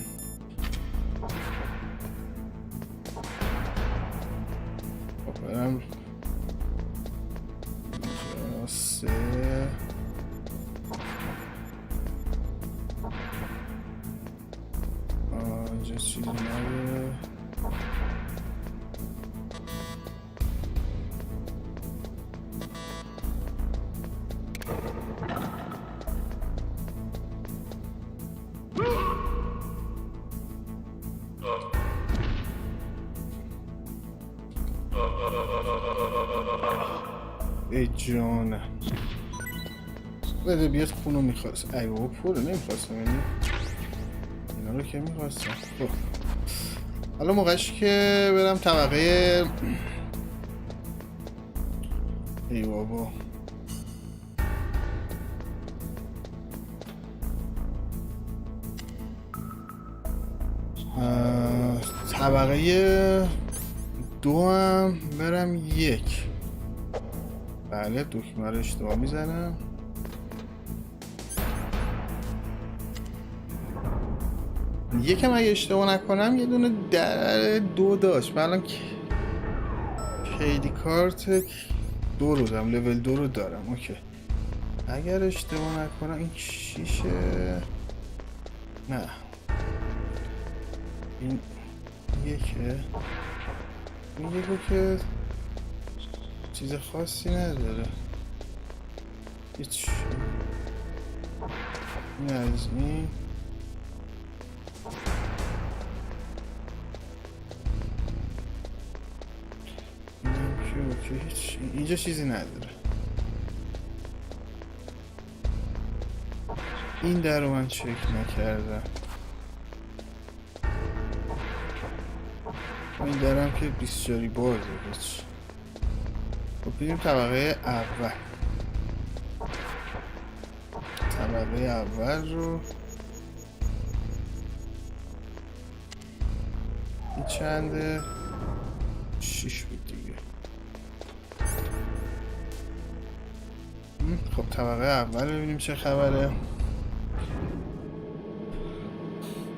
خب برم اینجا 3 اینجا چیزی نده. ای جانه بده بیاد. خونو میخواست. ای بابا پولو نمیخواستم. یعنی اینا رو که میخواستم. خب حالا موقعش که برم طبقه. ای بابا طبقه 2 هم برم 1. بله دکمه رو اشتباه میزنم. یکم اگه اشتباه نکنم یه دونه در 2 داشت. من الان کیدی کارت 2 رو دارم. لول 2 رو دارم. اوکی اگر اشتباه نکنم این شیشه. نه این این یکو که چیز خاصی نداره. هیچ. این از این که هیچ. اینجا چیزی نداره. این در رو من چک نکردم. این درم که 20 جاری بازه. هیچ. خب بریم طبقه اول. طبقه اول رو این چنده؟ 6 بود دیگه. خب طبقه اول ببینیم چه خبره.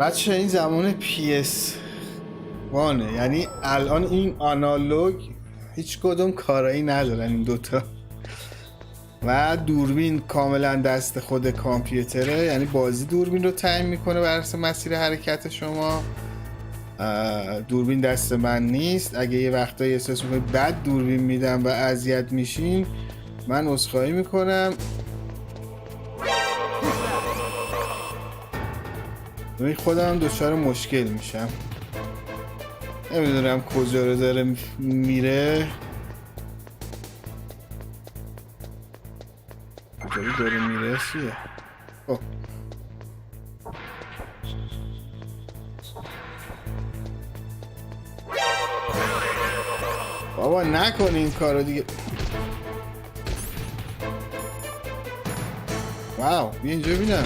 بچه این زمان PS1 یعنی الان این آنالوگ هیچ کدوم کارایی ندارن این دوتا و دوربین کاملا دست خود کامپیوتره، یعنی بازی دوربین رو تعیین میکنه بر اساس مسیر حرکت شما. دوربین دست من نیست. اگه یه وقتایی احساس میکنید بد دوربین میدم و اذیت میشین من عذرخواهی میکنم. خودم دچار مشکل میشم، نمیدونم کجا رو داره میره. کجا رو داره میره چیه؟ خب بابا نکن این کارو دیگه. واو بیا اینجا ببینم.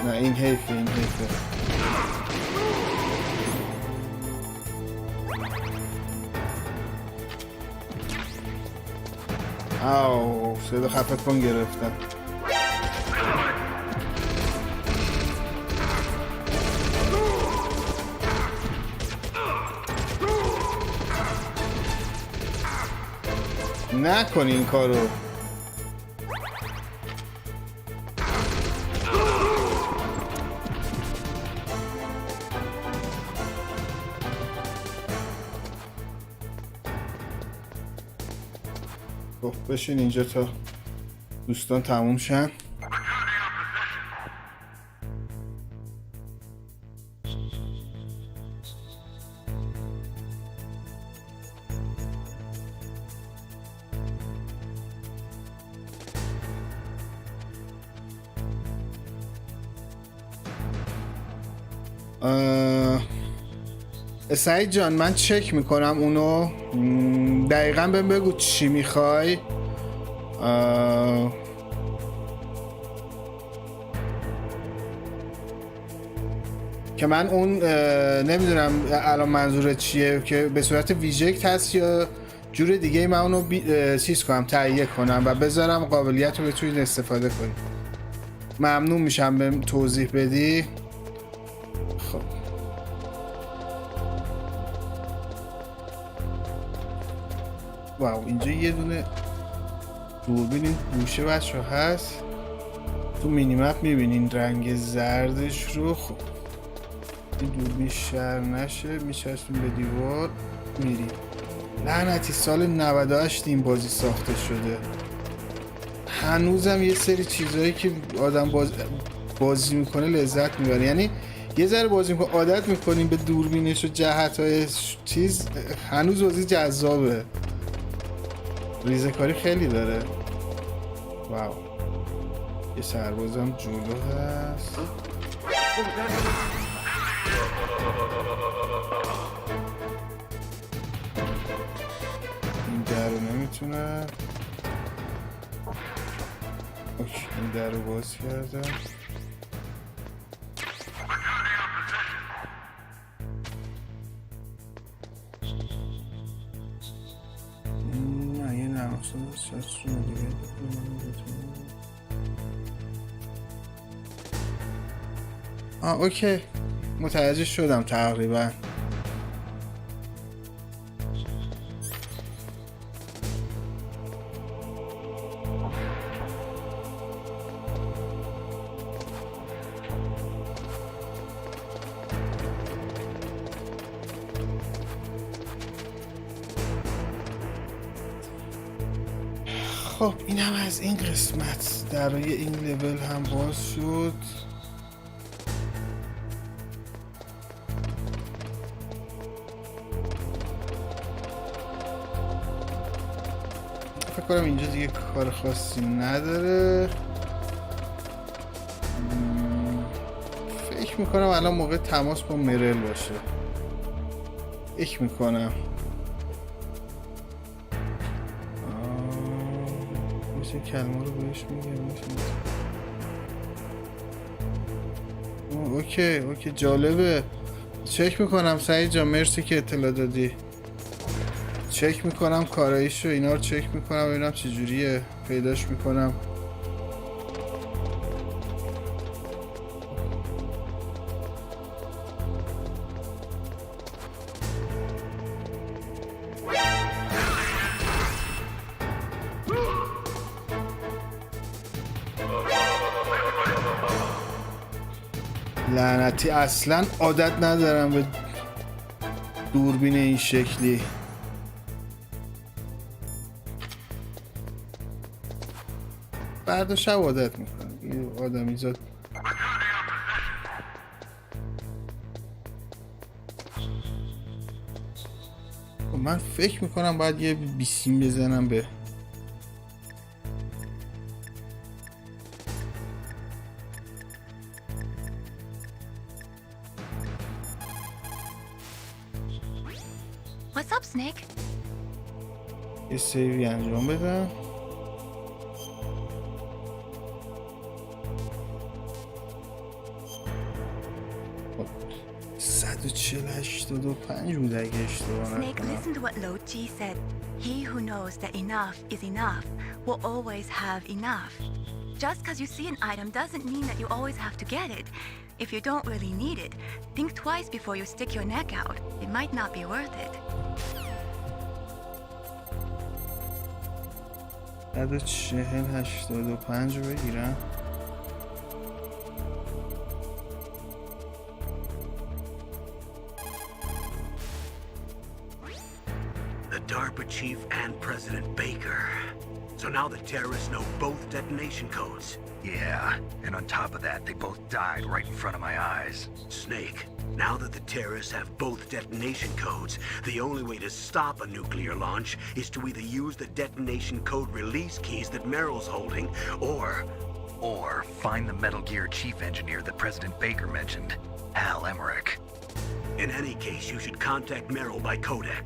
نه این حیفه، این حیفه. آو صدا خفت کن گرفتم. نکن این کارو. خب بشین اینجا تا دوستان تموم شن. سعید جان من چک میکنم اونو، دقیقا بهم بگو چی میخوای. که من اون نمیدونم الان منظورت چیه، که به صورت ویژکت هست یا جور دیگه من اونو چیز کنم، تهیه کنم و بذارم قابلیت رو بتونید استفاده کنید. ممنون میشم بهم توضیح بدی. خب واو اینجا یه دونه دوربین این گوشه بچه هست تو مینیمپ، میبینین رنگ زردش رو. خب این دوربین شر نشه میچسبیم به دیوار میریم. لعنتی سال 98 این بازی ساخته شده، هنوزم یه سری چیزهایی که آدم بازی میکنه لذت میبره. یعنی یه ذره بازی میکنه عادت میکنیم به دوربینش و جهتهای چیز، هنوز بازی جذابه، ریزه‌کاری خیلی داره. واو یه سربازم جلو هست. این در رو نمیتونم. اوکی این در رو باز کردم. نه یه نماسه دیگه. اوکی متوجه شدم تقریبا. خب این هم از این قسمت. درای این لول هم باز شد. فکر کنم اینجا دیگه کار خاصی نداره. فکر میکنم الان موقع تماس با مرل باشه. فکر میکنم میشه کلمه رو بهش میگم. اوکی جالبه. چک میکنم سعید جان، مرسی که اطلاع دادی. چک میکنم کاراییشو، اینا رو چک میکنم ببینم چجوریه، پیداش میکنم. لعنتی اصلا عادت ندارم به دوربین این شکلی. فردا شب عادت میکنم. این آدمی زاد من فکر میکنم باید یه بیسیم بزنم به What's up, Snake? یه سیوی انجام بدم. خب 148 بود اگه اشتباه Snake, نکنم. listen to what Lo Ji said. He who knows that enough is enough will always have enough. Just because you see an item doesn't mean that you always have to get it. If you don't really need it, think twice before you stick your neck out. It might not be worth it. 140-85 رو بگیرم. The DARPA chief and President Baker. So now the terrorists know both detonation codes. Yeah, and on top of that, they both died right in front of my eyes. Snake, now that the terrorists have both detonation codes, the only way to stop a nuclear launch is to either use the detonation code release keys that Meryl's holding, or find the Metal Gear chief engineer that President Baker mentioned, Hal Emmerich. In any case, you should contact Meryl by codec.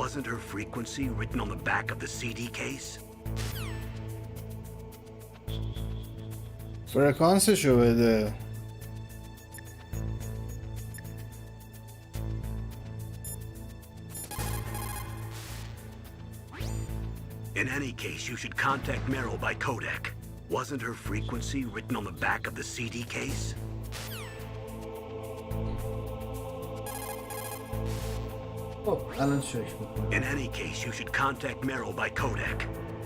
Wasn't her frequency written on the back of the CD case? فرکانسشو بده. In any case, you should contact Meryl by codec. Wasn't her frequency written on the back of the CD case? In any case, you should contact Meryl by codec.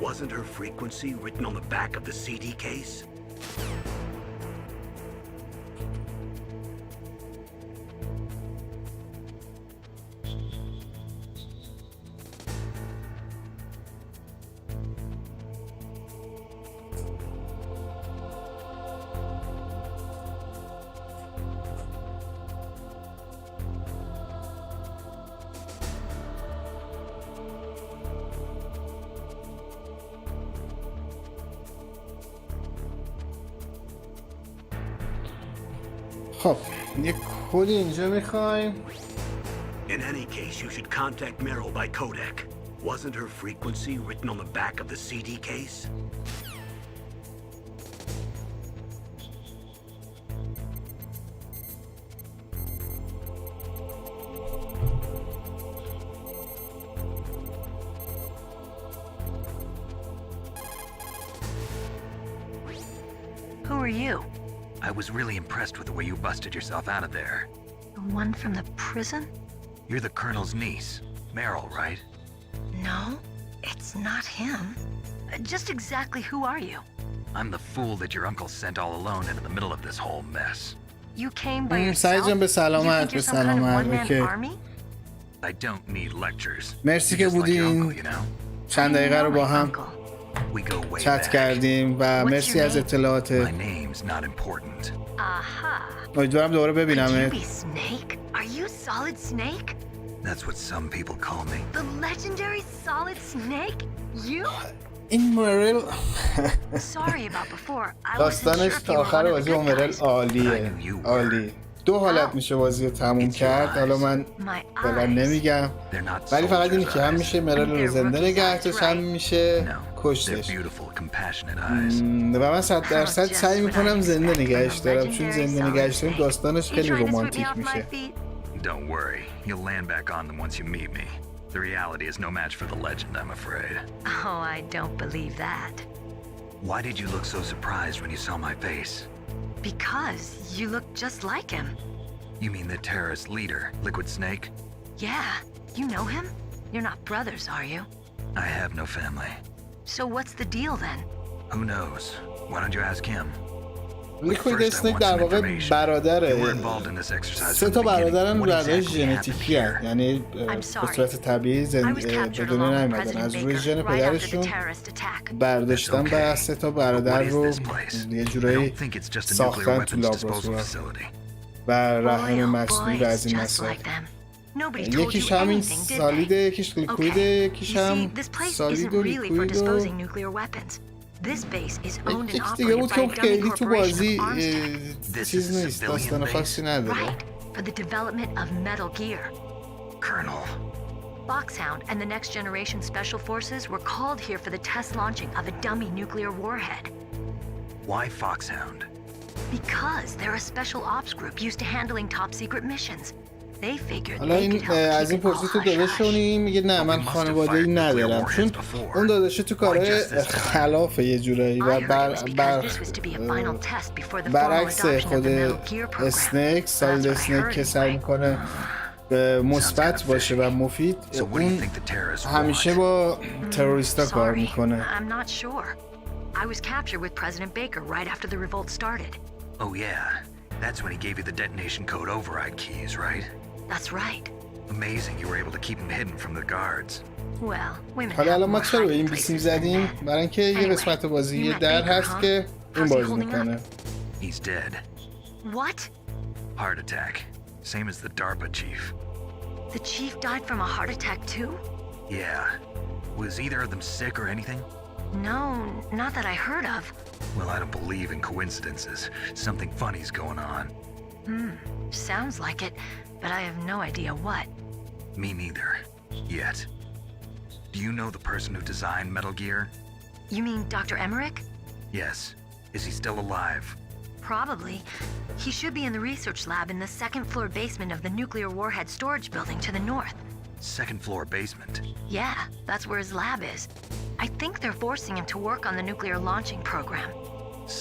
Wasn't her frequency written on the back of the CD case? خب یک کد اینجا میخوایم. In any case, you should contact Meryl by codec. Wasn't her frequency written on the back of the CD case? Who are you? I was really impressed with the way you busted yourself out of there. The one from the prison? You're the Colonel's niece, Meryl, right? No, it's not him. Just exactly who are you? I'm the fool that your uncle sent all alone into the middle of this whole mess. You came by سعید yourself? جان به You سلامت think به you're some kind of سلامت. one-man اوکی. army? I don't need lectures. مرسی You're که just like your بودین. uncle, you know? چند دقیقه رو با هم. چت کردیم و مرسی از اطلاعاتت. My name's not important. امیدوارم دوباره ببینمت. Snake? Are you Solid Snake? That's what some people call me. The legendary Solid Snake? You? این مرل Sorry about before. I wasn't داستانش sure if تا you were آخر one of the بازی good مرل guys. عالیه. عالی. دو حالت میشه بازی رو تموم کرد. حالا من فعلا نمیگم. ولی فقط اینی که هم میشه مرل رو زنده نگه داشت، هم میشه کشتش. و من 100% سعی میکنم زنده نگهش دارم، چون زنده نگهش دارم داستانش خیلی رومانتیک میشه. Don't worry, you'll land back on them once you meet me. The reality is no match for the legend, I'm afraid. Oh, I don't believe that. Why did you look so surprised when you saw my face? Because you look just like him. You mean the terrorist leader, Liquid Snake? Yeah, you know him? You're not brothers, are you? I have no family. So what's the deal then? Who knows? Why don't you ask him? لیکوید اسنیک در واقع برادره. 3 تا برادرن برادر ژنتیکی هست، یعنی به صورت طبیعی به دنیا نیومدن، از روی ژن پدرشون برداشتن و 3 تا برادر رو یه جورایی ساختن تو لابراتوار و رحم مصنوعی و از این مسائل. یکیش همین سالیده، یکیش لیکویده، یکیش هم سالید و لیکوید و یکی دیگه بود که خیلی تو بازی چیز نیست، داستان خاصی نداره. For the development of Metal Gear. Colonel. Foxhound and the next generation special forces were called here for the test launching of a dummy nuclear warhead. Why Foxhound? Because they're a special ops group used to handling top secret missions. حالا این از این پرسی تو داداشونی میگه نه من خانواده‌ای ندارم، چون اون داداشه تو کارهای خلافه یه جورایی و برعکس خود اسنیک، سالید اسنیک که سعی میکنه مثبت باشه و مفید، اون همیشه با تروریستا کار میکنه. I was captured with President Baker right after the revolt started. Oh yeah, that's when he gave you the detonation code override keys, right? That's right. Amazing you were able to keep him hidden from the guards. Well, women حالا have ما more چرا به این hiding بیسیم places than زدیم؟ men. برای اینکه یه قسمت بازی در هست که این بازی میکنه. He's dead. What? Heart attack. Same as the DARPA chief. The chief died from a heart attack too? Yeah. Was either of them sick or anything? No, not that I heard of. Well, I don't believe in coincidences. Something funny's going on. Sounds like it, but I have no idea what. Me neither. Yet. Do you know the person who designed Metal Gear? You mean Dr. Emmerich? Yes. Is he still alive? Probably. He should be in the research lab in the second floor basement of the nuclear warhead storage building to the north. Second floor basement? Yeah, that's where his lab is. I think they're forcing him to work on the nuclear launching program.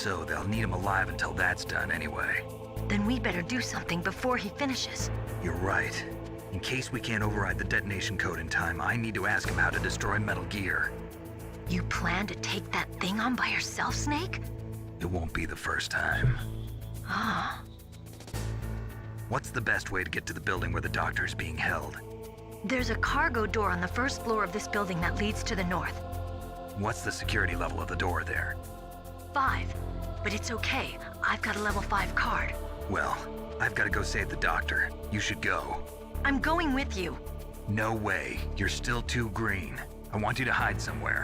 So they'll need him alive until that's done anyway. Then we better do something before he finishes. You're right. In case we can't override the detonation code in time, I need to ask him how to destroy Metal Gear. You plan to take that thing on by yourself, Snake? It won't be the first time. Ah. What's the best way to get to the building where the doctor is being held? There's a cargo door on the first floor of this building that leads to the north. What's the security level of the door there? 5. But it's okay. I've got a level 5 card. Well, I've got to go save the doctor. You should go. I'm going with you. No way. You're still too green. I want you to hide somewhere.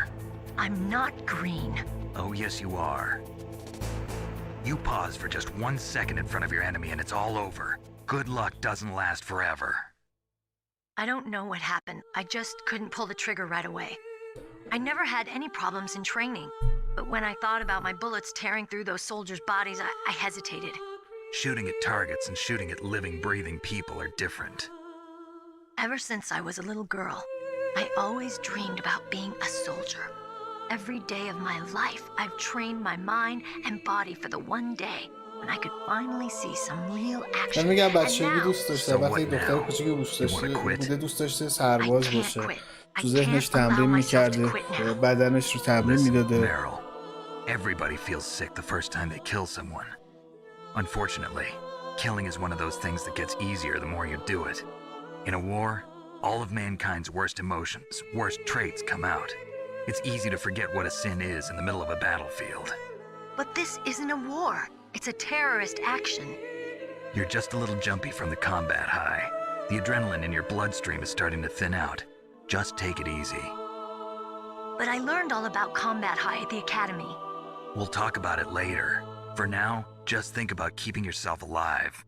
I'm not green. Oh, yes, you are. You pause for just 1 second in front of your enemy and it's all over. Good luck doesn't last forever. I don't know what happened. I just couldn't pull the trigger right away. I never had any problems in training, but when I thought about my bullets tearing through those soldiers' bodies, I hesitated. Shooting at targets and shooting at living, breathing people are different. Ever since I was a little girl, I always dreamed about being a soldier. Every day of my life, I've trained my mind and body for the one day when I could finally see some real action. من میگم بچگی دوست داشته، وقتی دختر کوچیکی دوست داشته بوده، دوست داشته سرباز باشه. تو ذهنش تمرین میکرده، بدنش رو تمرین میداده. Everybody feels sick the first time they kill someone. Unfortunately, killing is one of those things that gets easier the more you do it. In a war, all of mankind's worst emotions, worst traits come out. It's easy to forget what a sin is in the middle of a battlefield. But this isn't a war. It's a terrorist action. You're just a little jumpy from the combat high. The adrenaline in your bloodstream is starting to thin out. Just take it easy. But I learned all about combat high at the academy. We'll talk about it later. For now, just think about keeping yourself alive.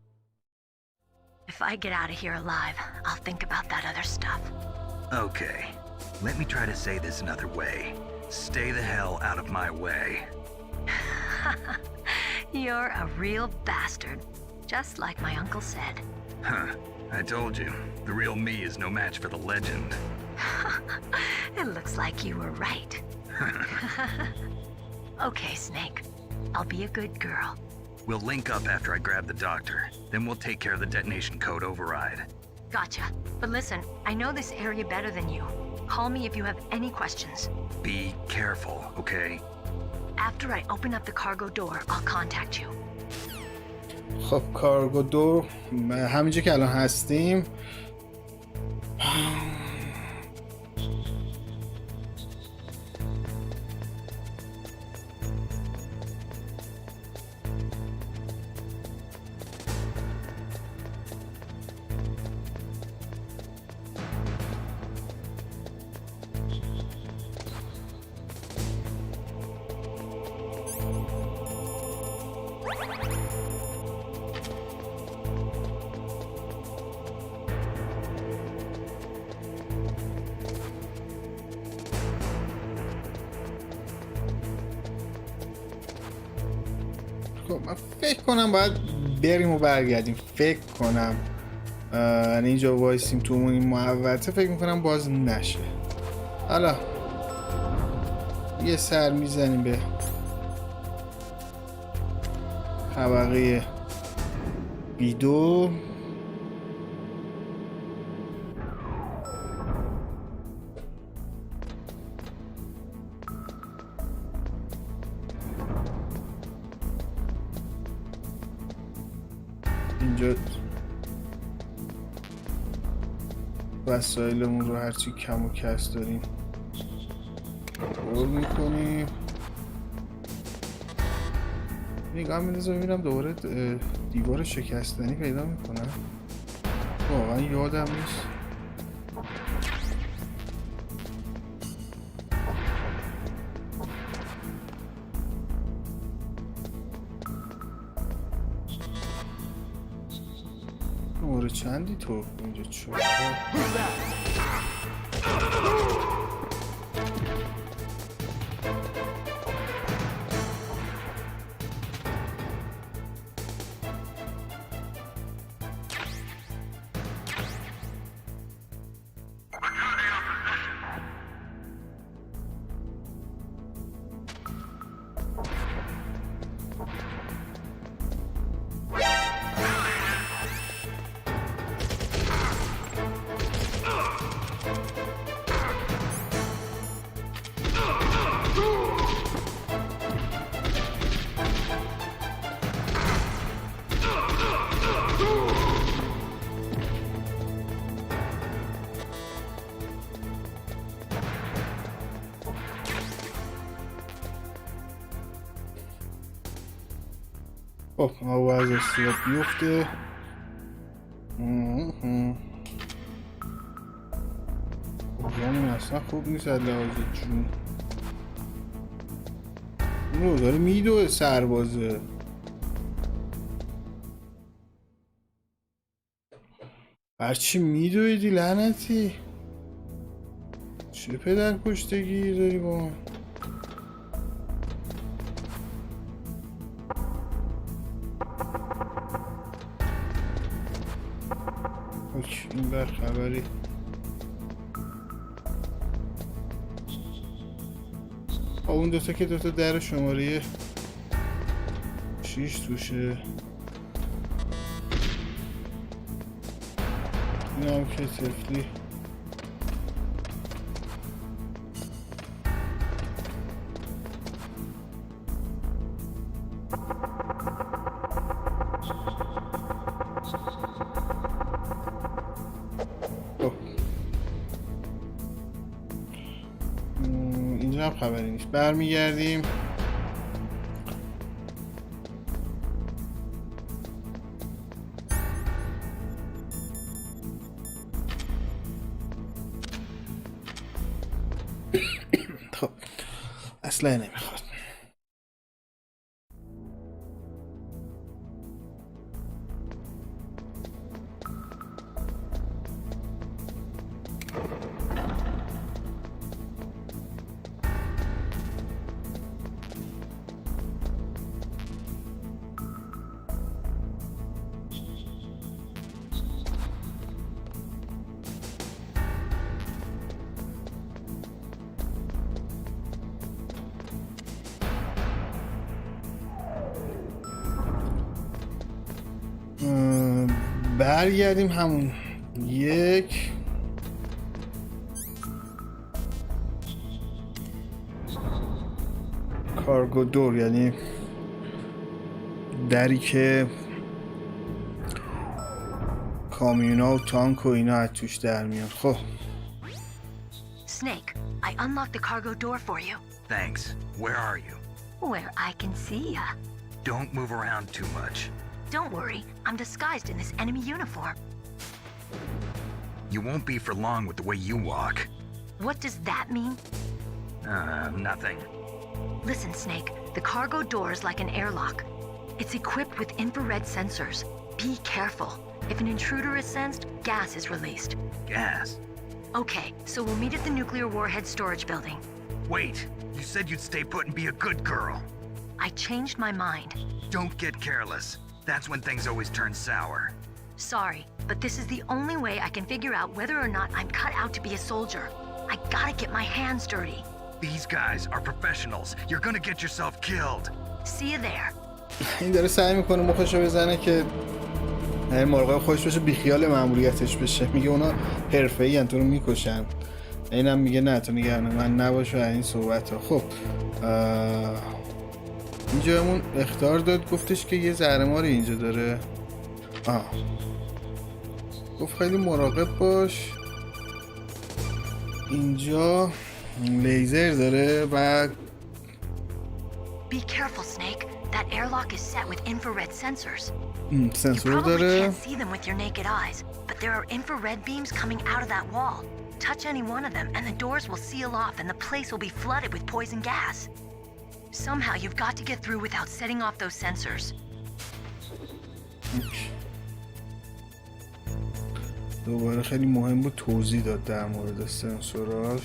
If I get out of here alive, I'll think about that other stuff. Okay, let me try to say this another way. Stay the hell out of my way. You're a real bastard, just like my uncle said. Huh, I told you, the real me is no match for the legend. It looks like you were right. Okay, Snake. I'll be a good girl. We'll link up after I grab the doctor. Then we'll take care of the detonation code override. Gotcha. But listen, I know this area better than you. Call me if you have any questions. Be careful, okay? After I open up the cargo door, I'll contact you. خب کارگو دور همینجا که الان هستیم من فکر کنم باید بریم و برگردیم. فکر کنم اینجا وایسیم تو اون محوطه، فکر میکنم باز نشه. حالا یه سر میزنیم به طبقه B2. اینجا وسایلمون رو هرچی کم و کس داریم پر میکنیم. نگاه میندازم میبینم دوباره دیوار شکستنی پیدا میکنم. واقعا یادم نیست. شماره چندی تو اینجا چوب؟ خب هوا از استیاب بیفته. جامون اصلا خوب نیست از لحاظ جون. اونو داره میدوه سربازه. هرچی میدویدی لعنتی. چه پدر کشتگی داری با من؟ این بر خبری اون دوتا که دوتا در شماره 6 توشه. این هم که تفلی اینجا هم خبری نیست. برمیگردیم خب اصلا نمیخواد. برگردیم همون یک کارگو دور، یعنی دری که کامیونا و تانک و اینا از توش در میان. خب Snake, I unlocked the cargo door for you. Thanks. Where are you? Where I can see ya. Don't move around too much. Don't worry, I'm disguised in this enemy uniform. You won't be for long with the way you walk. What does that mean? Nothing. Listen, Snake, the cargo door is like an airlock. It's equipped with infrared sensors. Be careful. If an intruder is sensed, gas is released. Gas? Okay, so we'll meet at the nuclear warhead storage building. Wait, you said you'd stay put and be a good girl. I changed my mind. Don't get careless. That's when things always turn sour. Sorry, but this is the only way I can figure out whether or not I'm cut out to be a soldier. I gotta get my hands dirty. These guys are professionals. You're gonna get yourself killed. See you there. این داره سعی میکنه مخشو بزنه که مرغای خوش بشه بیخیال ماموریتش بشه. میگه اونا حرفه‌ای ان، تو رو میکشن. اینم میگه نه تو نگران من نباش و این صحبت ها. خب اینجا همون اخطار داد، گفتش که یه زهرمار اینجا داره. گفت خیلی مراقب باش. اینجا لیزر داره و Be careful, Snake. That airlock is set with infrared sensors. سنسور You probably داره. can't see them with your naked eyes, but there are infrared beams coming out of that wall. Touch any one of them and the doors will seal off and the place will be flooded with poison gas. Somehow you've got to get through without setting off those sensors. دوباره خیلی مهم بود توضیح داد در مورد سنسوراش.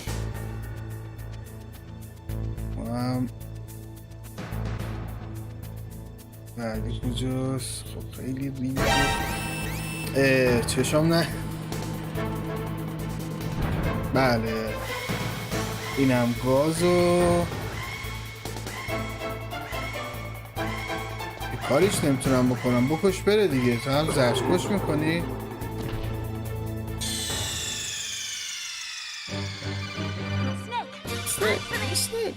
بعدی کجاست؟ خب خیلی ریزه. چشام نه. بله اینم گازو کاریش نمیتونم بکنم. بکش بره دیگه. تو هم زرشکش میکنی؟ Snake.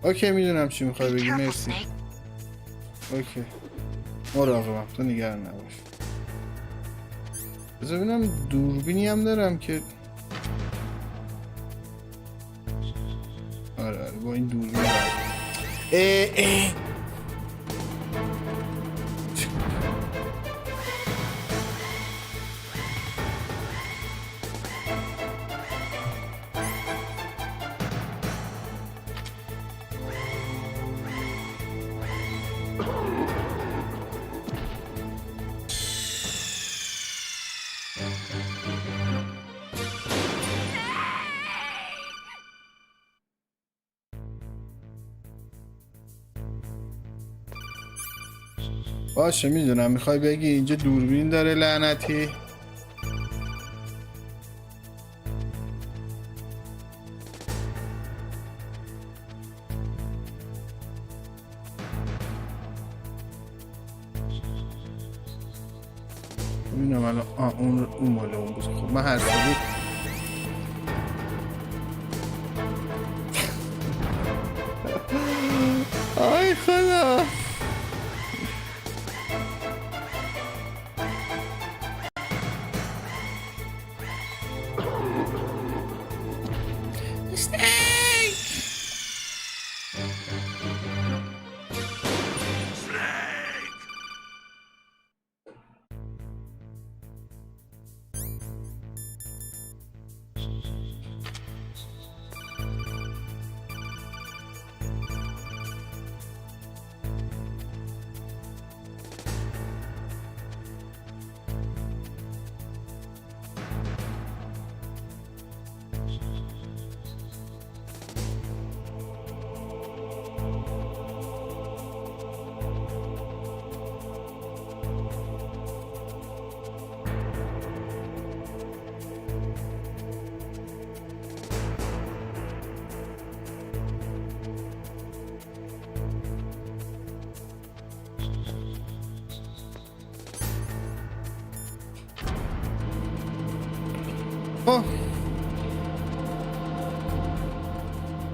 اوکی میدونم چی میخوای بگی. مرسی. اوکی مراقبم، تو نگران نباش. بذار ببینم دوربینی هم دارم که آره با این دوربین باشه میدونم میخوای بگی اینجا دوربین داره لعنتی. ببینم الان اون مال اون بود. خب من هر سالی آی خدا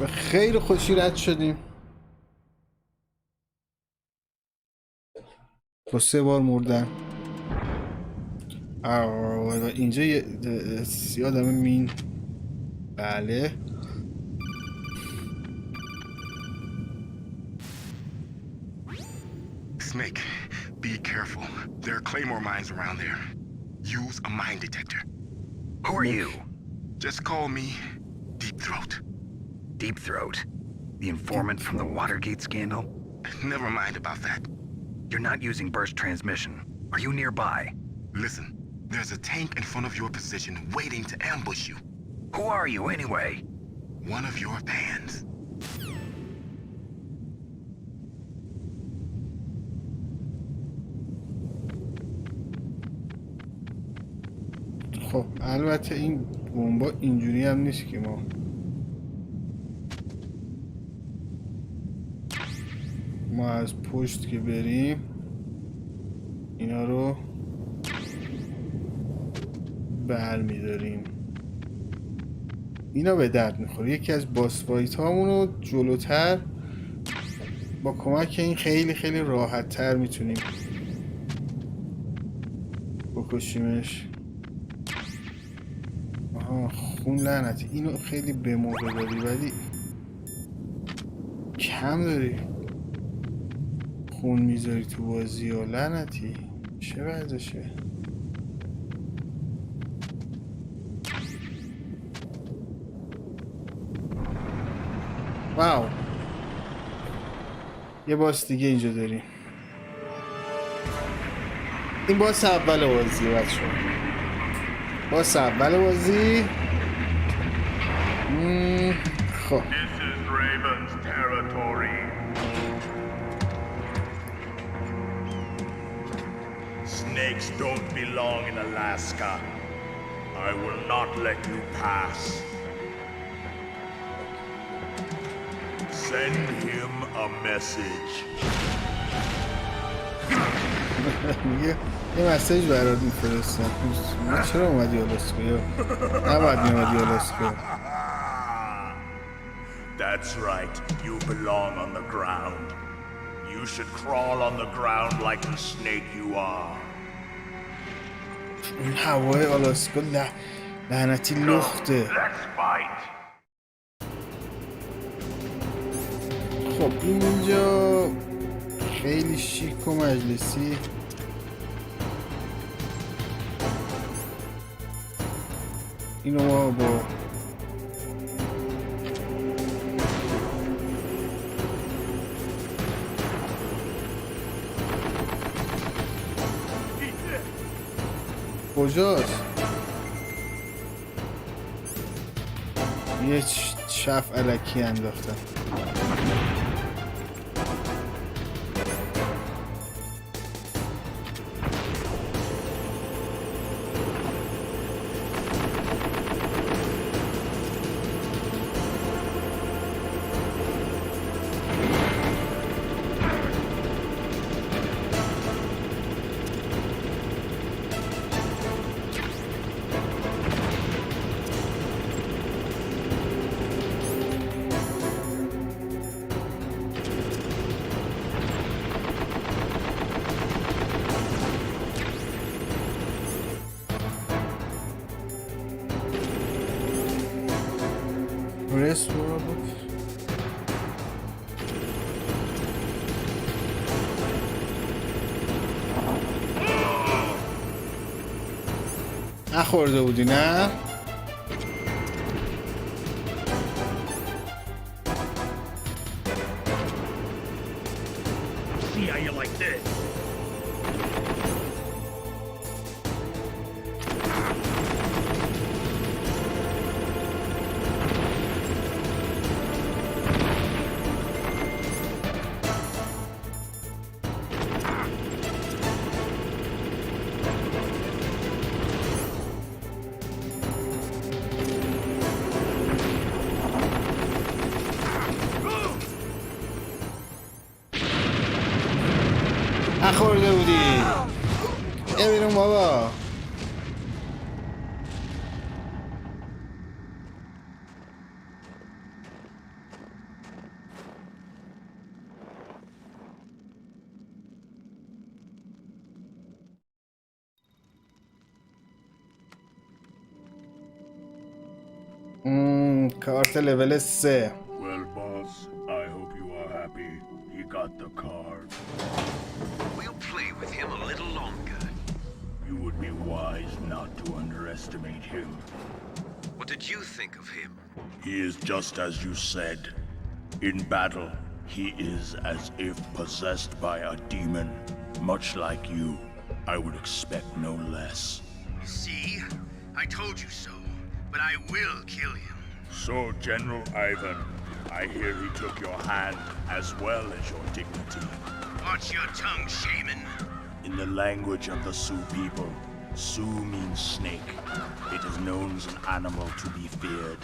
به خیر خوشی رد شدیم با 3 بار مردن. اینجا یه آدم مین. بله Snake, be careful. There are claymore mines around there. Use a mine detector. Who are you? Just call me Deep Throat. Deep Throat? The informant from the Watergate scandal? Never mind about that. You're not using burst transmission. Are you nearby? Listen, there's a tank in front of your position waiting to ambush you. Who are you anyway? One of your fans. خب البته این بمبا اینجوری هم نیست که ما از پشت که بریم اینا رو برمیداریم. اینا به درد میخوره. یکی از باس فایت هامونو جلوتر با کمک این خیلی خیلی راحت تر میتونیم بکشیمش. خون لعنتی. اینو خیلی به موقع داری ولی کم داری خون میذاری تو بازی ها. لعنتی چه وضعشه؟ واو یه باس دیگه اینجا داریم. این باس اول بازی بچه ها. باس اول بازی. خب Snakes don't belong in Alaska. I will not let you pass. Send him a message. یه مسیج برات میفرستم. چرا اومدی آلاسکا؟ نباید میومدی آلاسکا. That's right. You belong on the ground. You should crawl on the ground like the snake you are. این هوای آلاسکا لعنتی لخته. خب اینجا خیلی شیک و مجلسی. اینو ما با کجاست؟ یه شف الکی انداختم. نخورده بودی نه؟ See how you like this? نخورده بودی. ببینم بابا. کارت لول 3. Well, boss, I hope you are happy. He got the card. We'll play with him a little longer. You would be wise not to underestimate him. What did you think of him? He is just as you said. In battle, he is as if possessed by a demon. Much like you, I would expect no less. See? I told you so. But I will kill him. So, General Ivan, I hear he took your hand as well as your dignity. Watch your tongue, shaman. In the language of the Sioux people, Sioux means snake. It is known as an animal to be feared.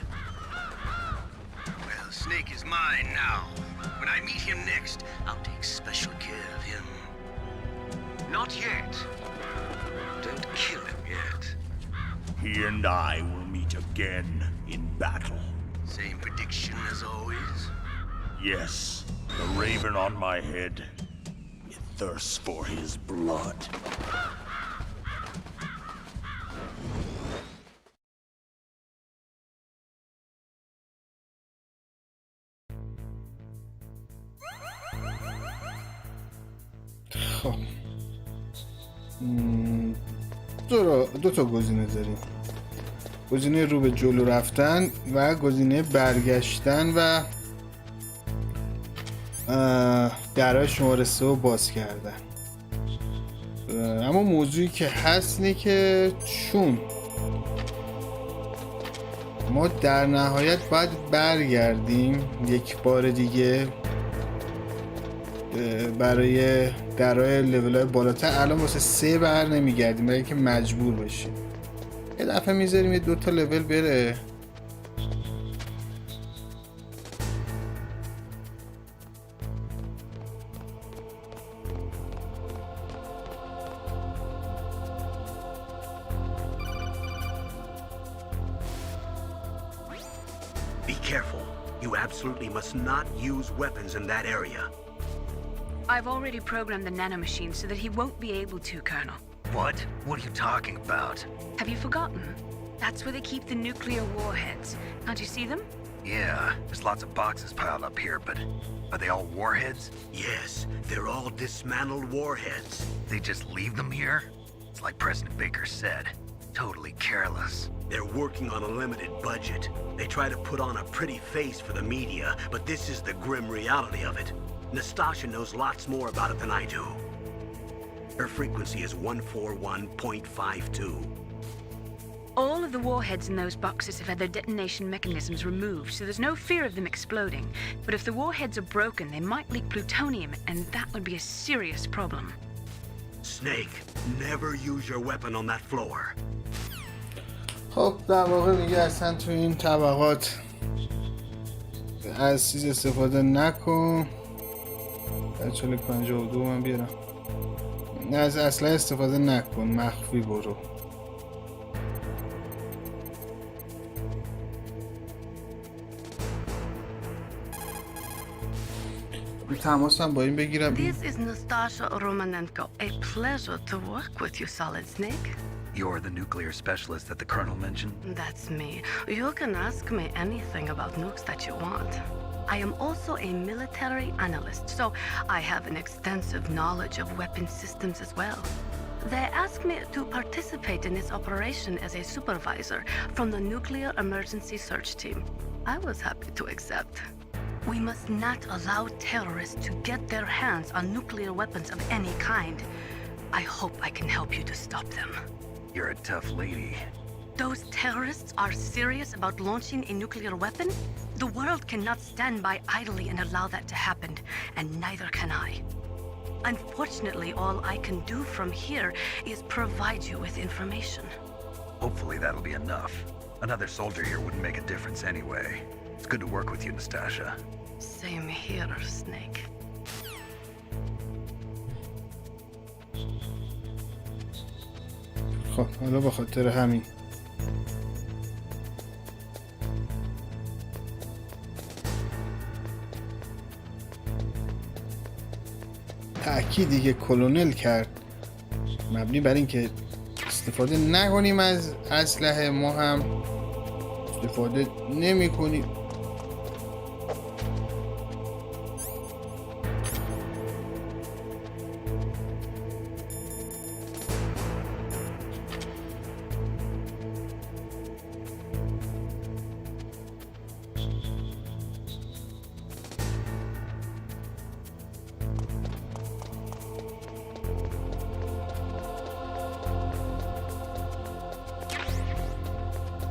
Well, Snake is mine now. When I meet him next, I'll take special care of him. Not yet. Don't kill him yet. He and I will meet again in battle. Same prediction as always? Yes, the raven on my head. It thirsts for his blood. خب دو تا گزینه داریم. گزینه رو به جلو رفتن و گزینه برگشتن و درهای شماره 3 رو باز کردن. اما موضوعی که هست اینه که چون ما در نهایت باید برگردیم یک بار دیگه برای درهای لول‌های بالاتر، الان واسه 3 بر نمیگردیم برای اینکه مجبور بشیم. یه دفعه میذاریم یه 2 تا لول بره. Be careful. You absolutely must not use weapons in that area. I've already programmed the nanomachine so that he won't be able to, Colonel. What? What are you talking about? Have you forgotten? That's where they keep the nuclear warheads. Can't you see them? Yeah, there's lots of boxes piled up here, but are they all warheads? Yes, they're all dismantled warheads. They just leave them here? It's like President Baker said. Totally careless. They're working on a limited budget. They try to put on a pretty face for the media, but this is the grim reality of it. Nastasha knows lots more about it than I do. Her frequency is 141.52. All of the warheads in those boxes have had their detonation mechanisms removed, so there's no fear of them exploding. But if the warheads are broken, they might leak plutonium, and that would be a serious problem. Snake, never use your weapon on that floor. خب در واقع میگه اصلا تو این طبقات از چیز استفاده نکن. در 4052 من بیارم. از اصلا استفاده نکن، مخفی برو. تماس هم با این بگیرم. This is Nastasha Romanenko. A pleasure to work with you, Solid Snake. You're the nuclear specialist that the Colonel mentioned? That's me. You can ask me anything about nukes that you want. I am also a military analyst, so I have an extensive knowledge of weapon systems as well. They asked me to participate in this operation as a supervisor from the Nuclear Emergency Search Team. I was happy to accept. We must not allow terrorists to get their hands on nuclear weapons of any kind. I hope I can help you to stop them. You're a tough lady. Those terrorists are serious about launching a nuclear weapon? The world cannot stand by idly and allow that to happen, and neither can I. Unfortunately, all I can do from here is provide you with information. Hopefully that'll be enough. Another soldier here wouldn't make a difference anyway. It's good to work with you, Nastasha. Same here, Snake. خب حالا به خاطر همین تأکیدی که کلونل کرد مبنی بر اینکه استفاده نکنیم از اسلحه، ما هم استفاده نمی کنی.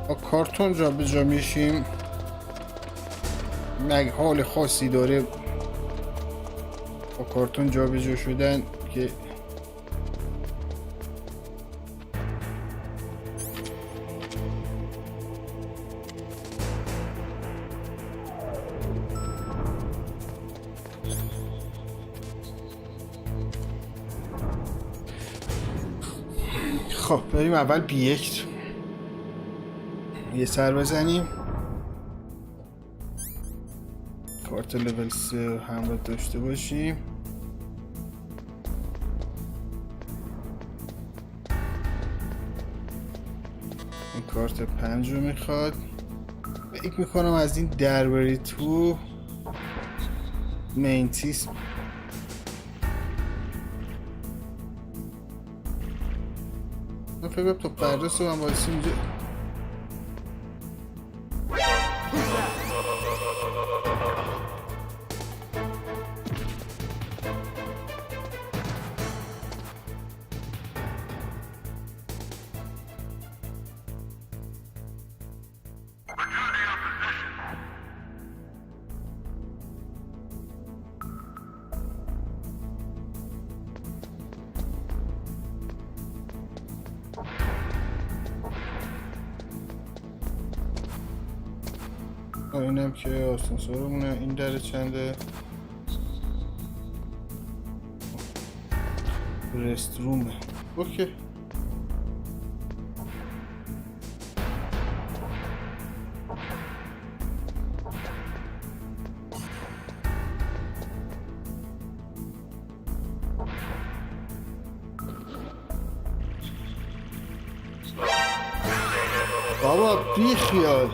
با کارتون جا به جا میشیم. مگه حال خاصی داره با کارتون جا به جا شدن که خب بریم اول B1 یه سر بزنیم. کارت لول 3 همراه داشته باشیم. این کارت 5 رو میخواد. فکر میکنم از این در بری تو مینتیس. من فکر کنم تا فردا صبح هم بایستی اینجا. اینم که آسانسورمونه. این در چنده؟ رست رومه. اوکی. بابا بی خیال.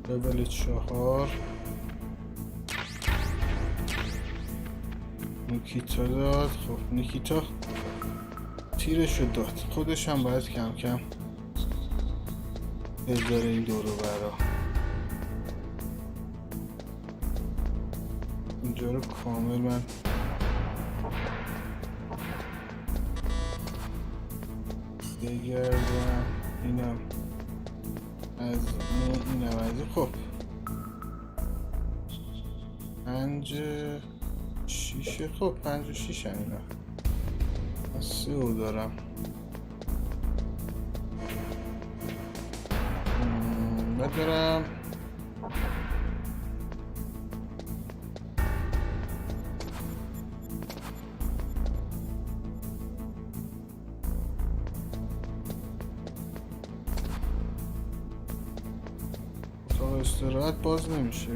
لول 4 نیکیتا داد. خب نیکیتا تیرشو داد. خودش هم باید کم کم بذاره این دورو برا. اینجا رو کامل من بگردم. اینم از اینم از این. خب 5 6. خب 5 و 6 هم اینا. من 3 رو دارم. بدارم اتاق استراحت باز نمیشه.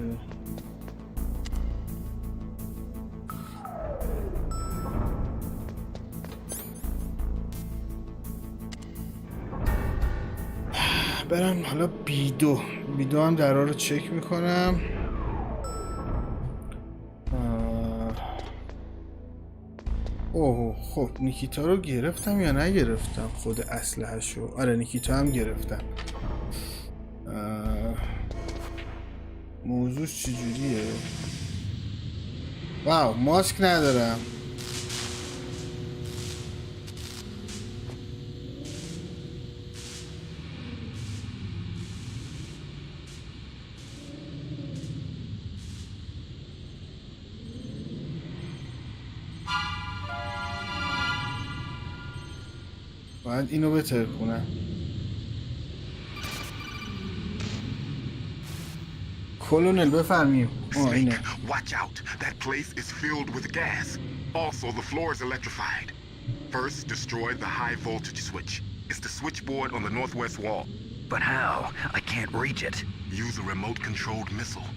برم حالا B2 هم درها رو چک میکنم. اوه خب نیکیتا رو گرفتم یا نگرفتم؟ خود اسلحه‌شو. آره نیکیتا هم گرفتم. موضوعش چجوریه؟ واو ماسک ندارم. باید اینو بتر کنم. کلونل بفرمیم. اینه. Watch out. That place is filled with gas. Also, the floor is electrified. First, destroy the high voltage switch. It's the switchboard on the northwest wall. But how? I can't reach it. Use a remote-controlled missile.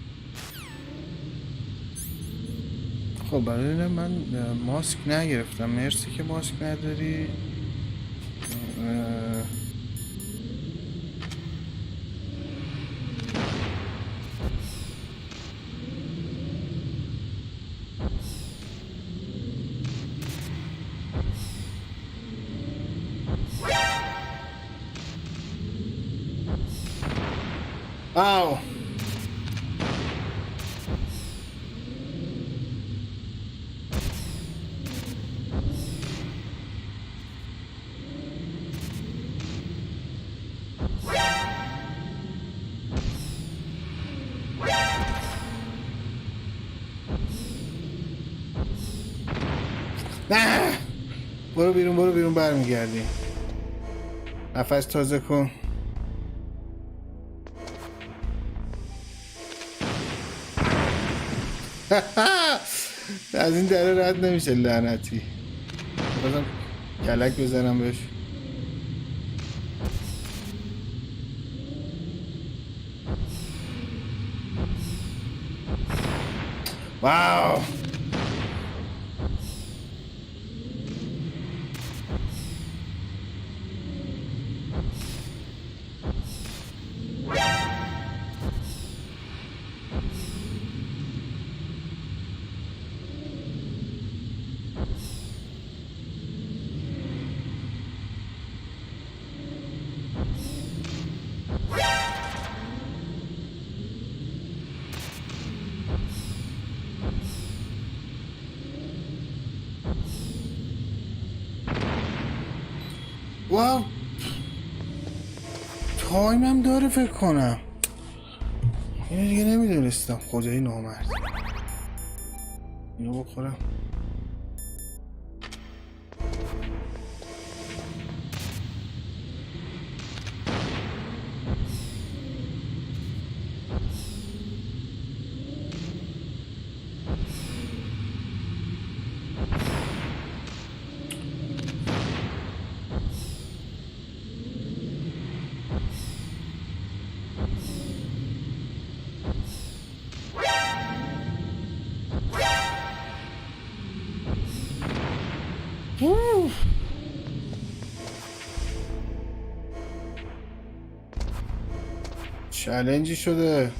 خب برای من ماسک نگرفتم. مرسی که ماسک نداری. Ow! نه! برو بیرون برمیگردیم. نفس تازه کن. از این دره رد نمیشه لعنتی. بازم کلک بزنم بهش. واو واو تایمم داره فکر کنم. اینو دیگه نمیدونستم. خدای نامرد. اینو بخورم. چالنجی شده.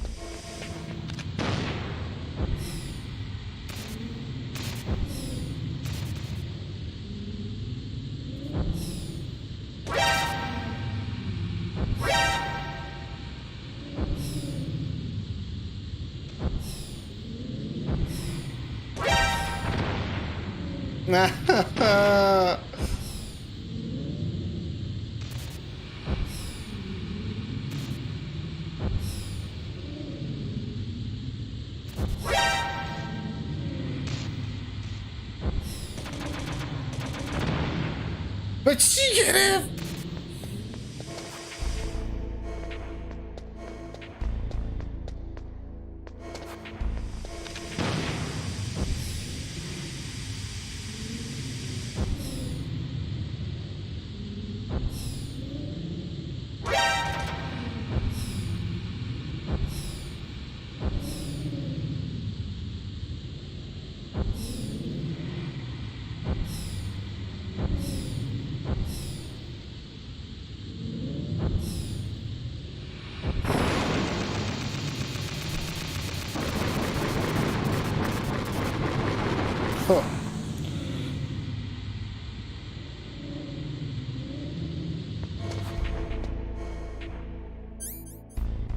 به چی گرفت؟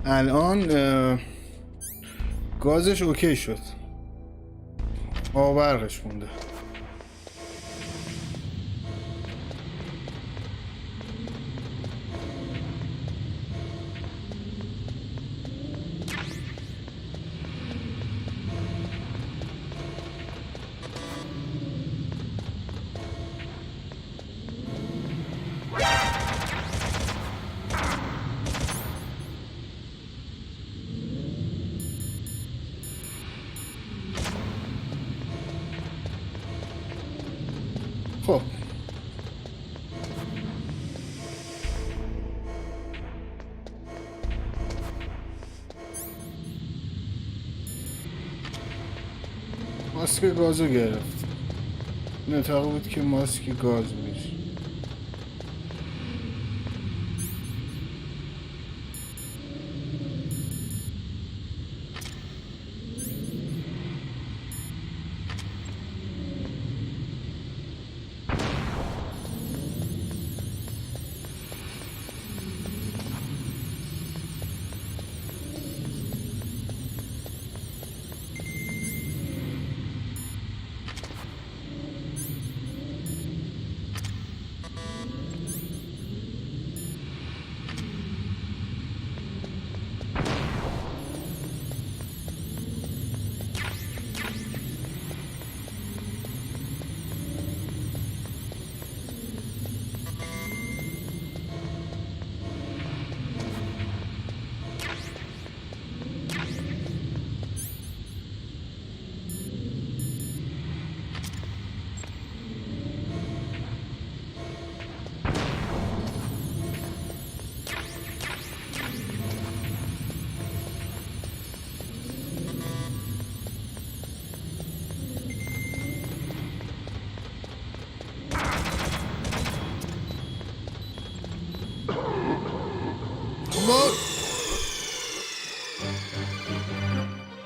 الان گازش اوکی شد، آبرقش مونده. خب ماسک گازو گرفت. این اتاق بود که ماسک گاز میشه.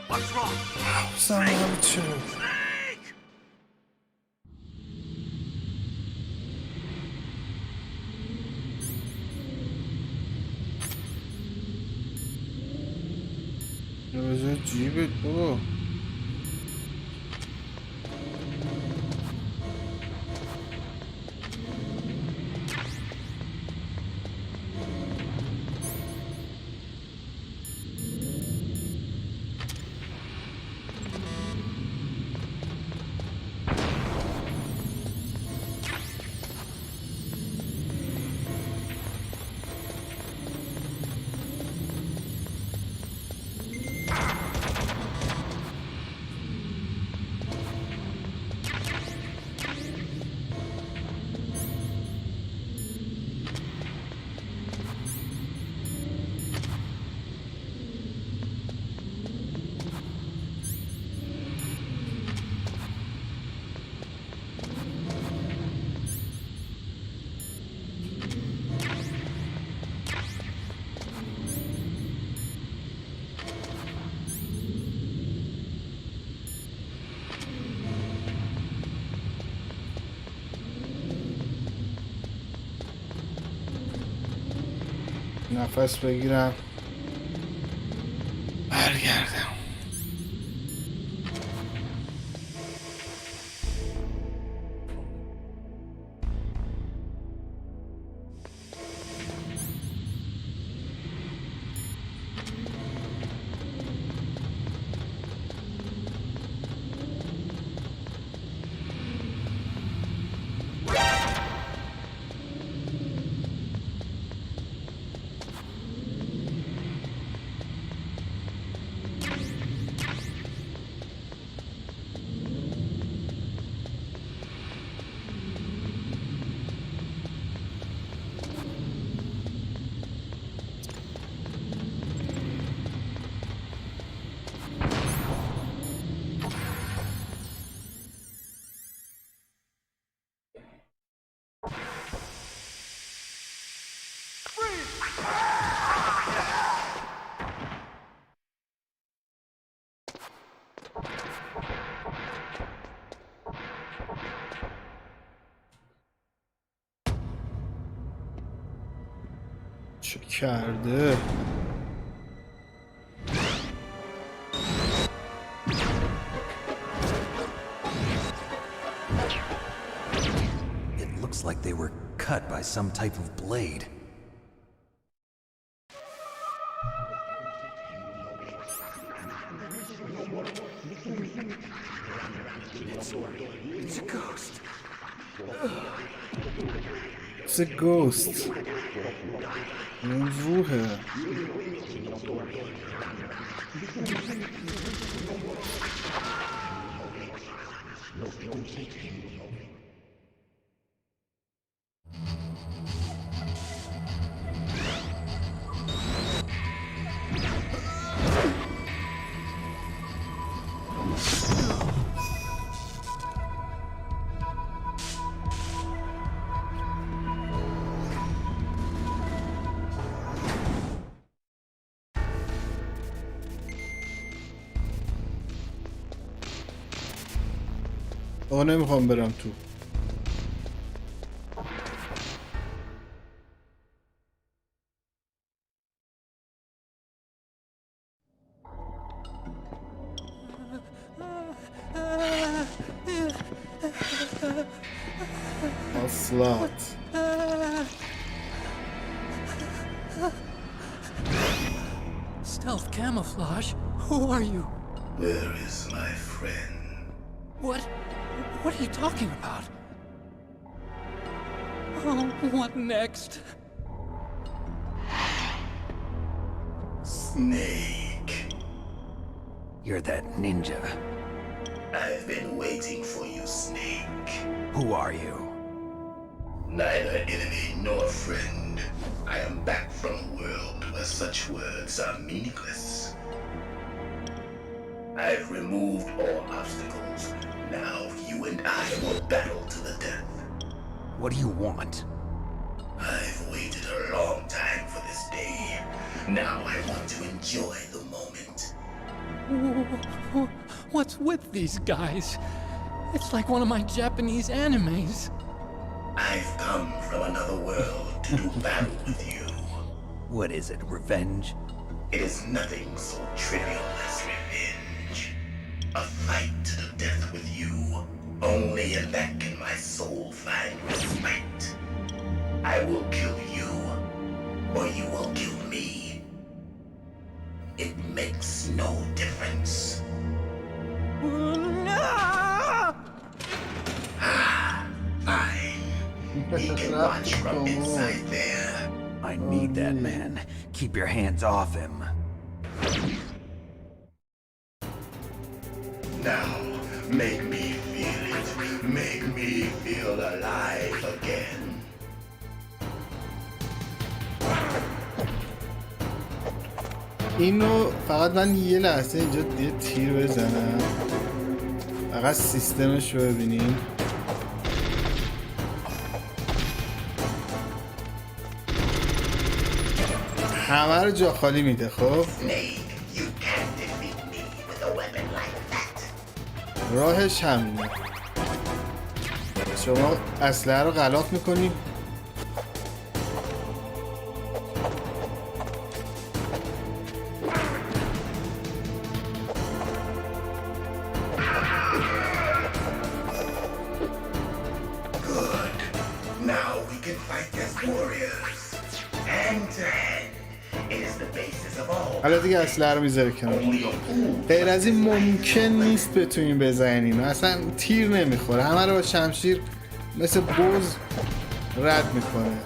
What's wrong? بذار جیبت بابا. نفس بگیرم برگردم. چه کرده؟ Looks like they were cut by some type of blade. It's a ghost. It's a ghost. روحه. آقا نمیخوام برم تو. اصلات Stealth camouflage? Who are you? Where is my friend? What are you talking about? Oh, what next? Snake. You're that ninja. I've been waiting for you, Snake. Who are you? Neither enemy nor friend. I am back from a world where such words are meaningless. I've removed all obstacles. Now you and I will battle to the death. What do you want? I've waited a long time for this day. Now I want to enjoy the moment. What's with these guys? It's like one of my Japanese animes. I've come from another world to do battle with you. What is it, revenge? It is nothing so trivial as revenge. A fight to the death with you. Only in that can my soul find respite. I will kill you, or you will kill me. It makes no difference. Fine. He can watch from inside there. I need that man. Keep your hands off him. Now, make me feel it. Make me feel alive again. اینو فقط من یه لحظه اینجا یه تیر بزنم. فقط سیستمش رو ببینیم. همه رو جا خالی میده. خب راهش همینه. شما اسلحه رو غلاف میکنی. حالا دیگه اسلحه رو میذاره کنار. غیر از این ممکن نیست بتونیم بزنیم. اصلا تیر نمیخوره. همه رو با شمشیر مثل بز رد میکنه.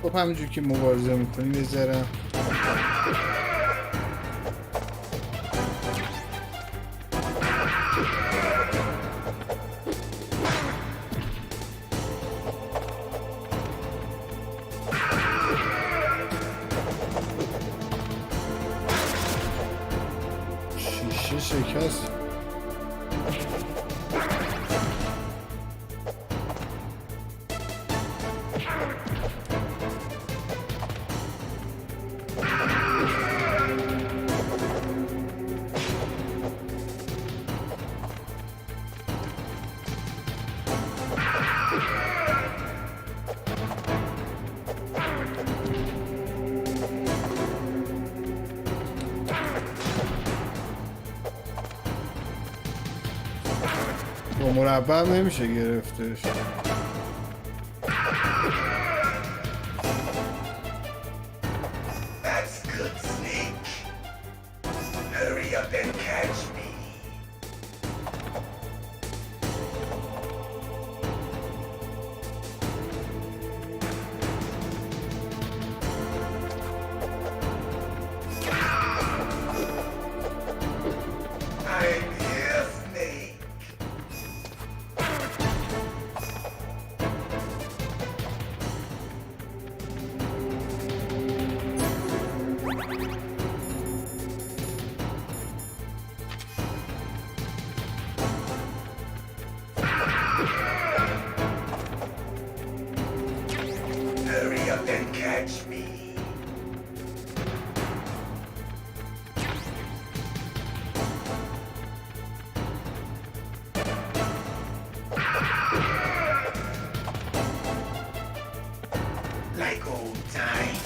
خب همینجور که مبارزه میکنیم بذارم شیشه شکست. با مربع هم نمیشه گرفتش. That's good, Snake. Hurry up and catch me. I'm here, Snake. Hurry up and catch me. Like old times.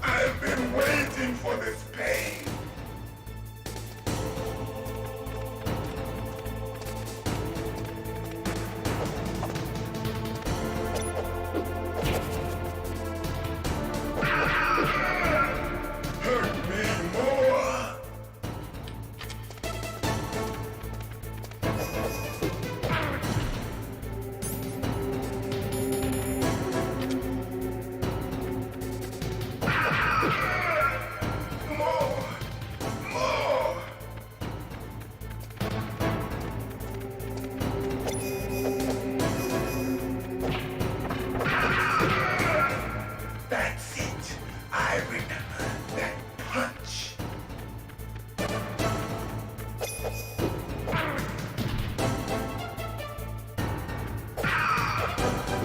I've been waiting for this pain. Hurt me more. More. That's it. I remember that punch.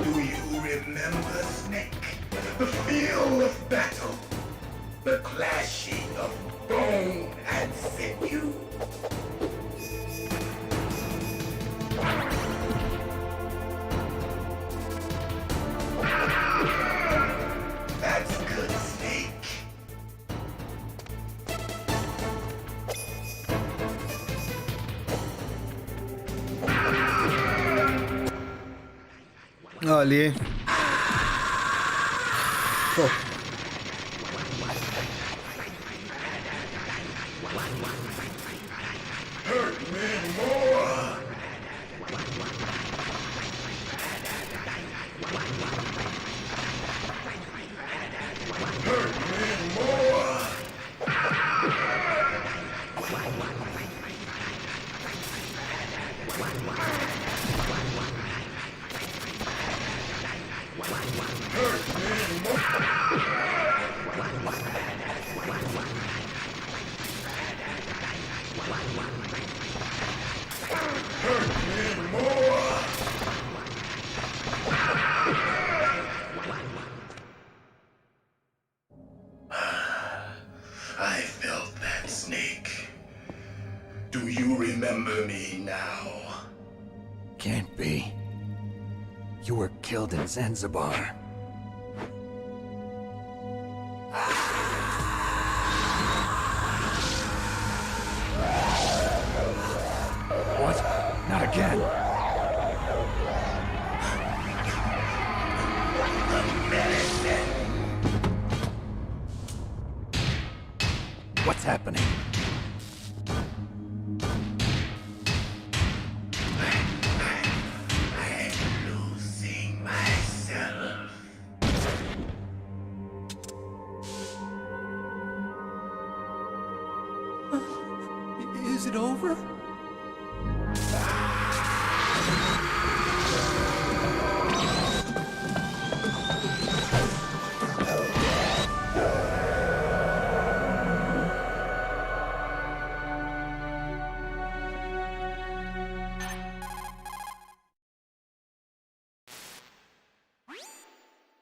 Do you remember, Snake? The feel of battle. The clashing of bone and sinew. That's good, Snake. عالی. خب Hurt me more. Hurt me more. Hurt me more. Hurt me more. I felt that, Snake. Do you remember me now? Can't be. You were killed in Zanzibar. What? Not again. What's happening? I'm losing myself. Is it over?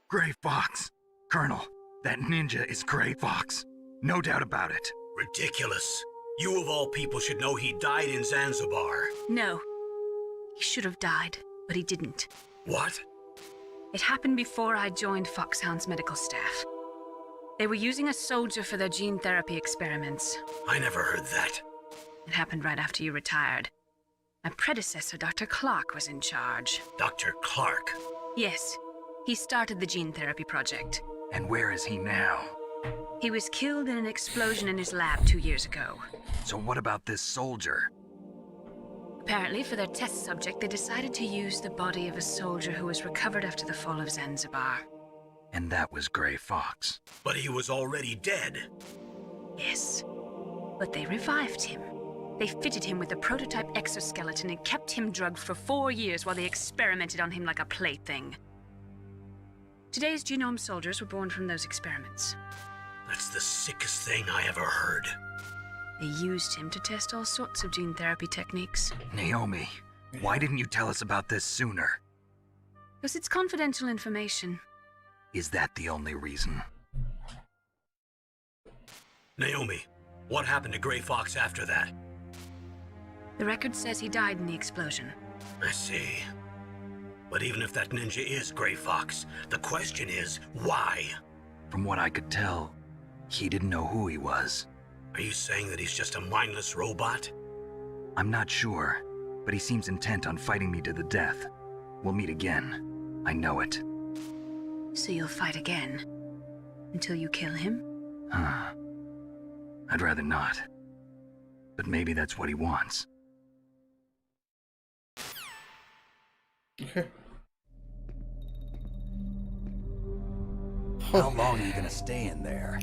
Gray Fox. Colonel, that ninja is Gray Fox. No doubt about it. Ridiculous. You of all people should know he died in Zanzibar. No. He should have died, but he didn't. What? It happened before I joined Foxhound's medical staff. They were using a soldier for their gene therapy experiments. I never heard that. It happened right after you retired. My predecessor, Dr. Clark, was in charge. Dr. Clark? Yes. He started the gene therapy project. And where is he now? He was killed in an explosion in his lab 2 years ago. So what about this soldier? Apparently, for their test subject, they decided to use the body of a soldier who was recovered after the fall of Zanzibar. And that was Grey Fox. But he was already dead. Yes. But they revived him. They fitted him with a prototype exoskeleton and kept him drugged for 4 years while they experimented on him like a plaything. Today's genome soldiers were born from those experiments. That's the sickest thing I ever heard. They used him to test all sorts of gene therapy techniques. Naomi, why didn't you tell us about this sooner? Because it's confidential information. Is that the only reason? Naomi, what happened to Grey Fox after that? The record says he died in the explosion. I see. But even if that ninja is Grey Fox, the question is, why? From what I could tell, he didn't know who he was. Are you saying that he's just a mindless robot? I'm not sure, but he seems intent on fighting me to the death. We'll meet again. I know it. So you'll fight again? Until you kill him? I'd rather not. But maybe that's what he wants. Okay. How long are you gonna stay in there?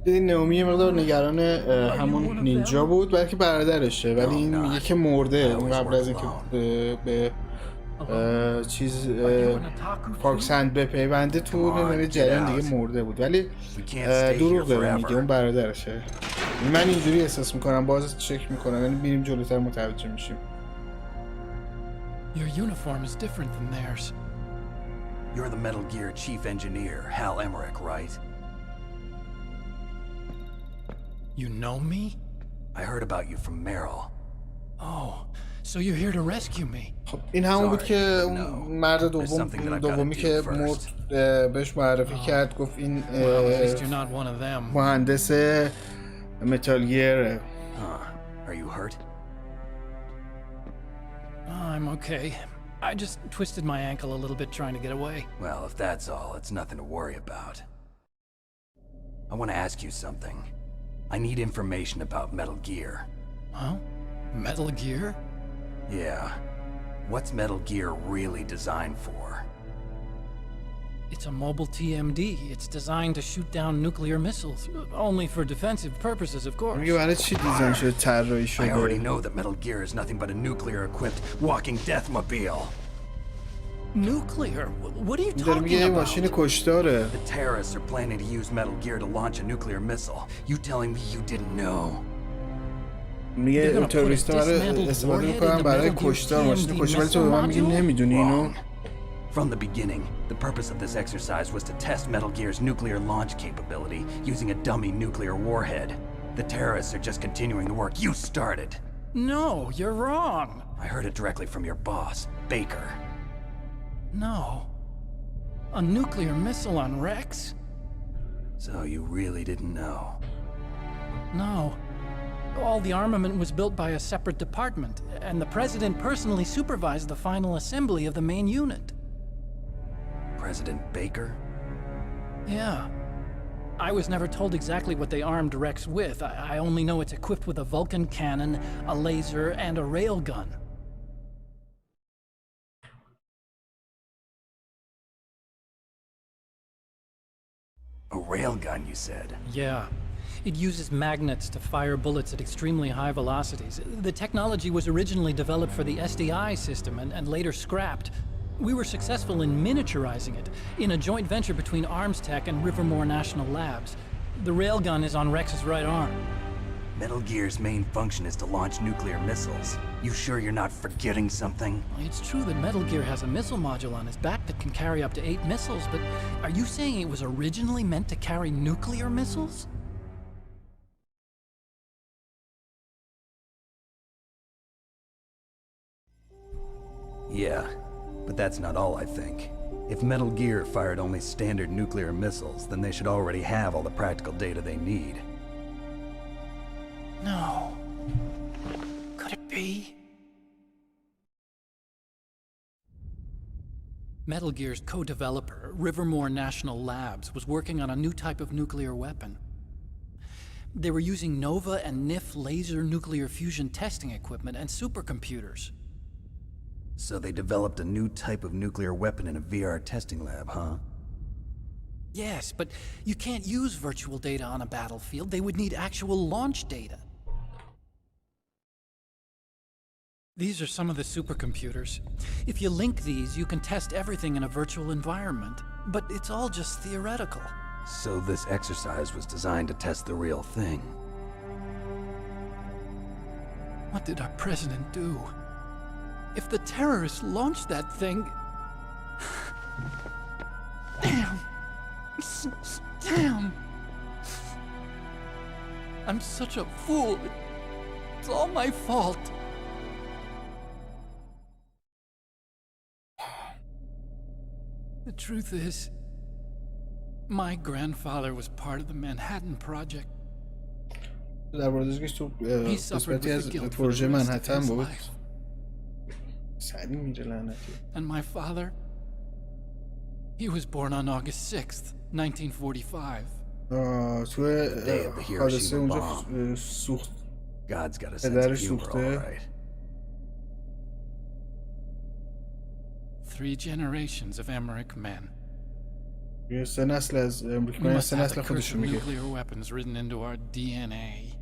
این نئومی یه مقدار نگران همون نینجا بود بلکه برادرشه ولی این میگه که مرده اون قبل از اینکه به چیز فاکسند بپیونده تو نمیده جریان دیگه مرده بود ولی دروغ داره میگه اون برادرشه. من اینجوری احساس میکنم باز چک میکنم یعنی میریم جلوتر متوجه میشیم. Your uniform is different than theirs. You're the Metal Gear chief engineer, Hal Emmerich, right? You know me? I heard about you from Meryl. Oh, so you're here to rescue me. خب این همون بود که مرد دومی که مرد بهش معرفی کرد گفت این مهندس متال گیره. Are you hurt? I'm okay. I just twisted my ankle a little bit trying to get away. Well, if that's all, it's nothing to worry about. I want to ask you something. I need information about Metal Gear. Huh? Metal Gear? Yeah. What's Metal Gear really designed for? It's a mobile TMD. It's designed to shoot down nuclear missiles. Only for defensive purposes, of course. I already know that Metal Gear is nothing but a nuclear-equipped walking deathmobile. Nuclear? What are you talking about? The terrorists are planning to use Metal Gear to launch a nuclear missile. You telling me you didn't know? میگه تروریست‌ها برای استفاده می‌کنن برای کشتار ماشین کشی ولی تو به من میگی نمیدونی اینو. From the beginning, the purpose of this exercise was to test Metal Gear's nuclear launch capability using a dummy nuclear warhead. The terrorists are just continuing the work you started. No, you're wrong. I heard it directly from your boss, Baker. No. A nuclear missile on Rex? So you really didn't know? No. All the armament was built by a separate department, and the President personally supervised the final assembly of the main unit. President Baker? Yeah. I was never told exactly what they armed Rex with. I only know it's equipped with a Vulcan cannon, a laser, and a railgun. A railgun, you said? Yeah. It uses magnets to fire bullets at extremely high velocities. The technology was originally developed for the SDI system and later scrapped. We were successful in miniaturizing it in a joint venture between ArmsTech and Rivermore National Labs. The railgun is on Rex's right arm. Metal Gear's main function is to launch nuclear missiles. You sure you're not forgetting something? It's true that Metal Gear has a missile module on his back that can carry up to 8 missiles, but are you saying it was originally meant to carry nuclear missiles? Yeah, but that's not all I think. If Metal Gear fired only standard nuclear missiles, then they should already have all the practical data they need. No. Could it be? Metal Gear's co-developer, Rivermore National Labs, was working on a new type of nuclear weapon. They were using Nova and NIF laser nuclear fusion testing equipment and supercomputers. So they developed a new type of nuclear weapon in a VR testing lab, huh? Yes, but you can't use virtual data on a battlefield. They would need actual launch data. These are some of the supercomputers. If you link these, you can test everything in a virtual environment. But it's all just theoretical. So this exercise was designed to test the real thing. What did our president do? If the terrorists launched that thing... Damn! Damn! I'm such a fool. It's all my fault. The truth is, my grandfather was part of the Manhattan Project. در برداشتش تو قسمتی از پروژه منهتن بود. سریع میره لعنتی. And my father, he was born on August 6th, 1945. تو حادثه اونجا سوخت. پدرش سوخته. 3 generations of Emmerich men. سه نسل از امریکایی، سه نسل خودشون میگه. Nuclear weapons written into our DNA.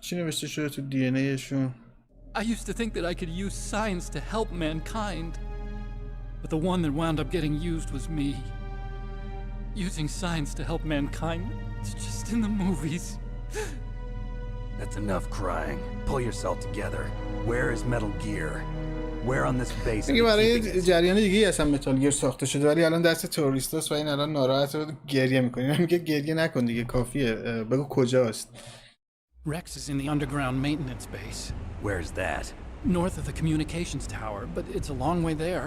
چی نوشته شده تو دی ان ایشون؟ I used to think that I could use science to help mankind. But the one that wound up getting used was me. Using science to help mankind, it's just in the movies. That's enough crying. Pull yourself together. Where is Metal Gear? Where on this base? میگه برای جریان دیگه اصلا متال گیر ساخته شده ولی الان دست تروریستاست و این الان ناراحت رو گریه میکنه. میگه گریه نکن دیگه، کافیه. بگو کجاست. Rex is in the underground maintenance base. Where's that? North of the communications tower, but it's a long way there.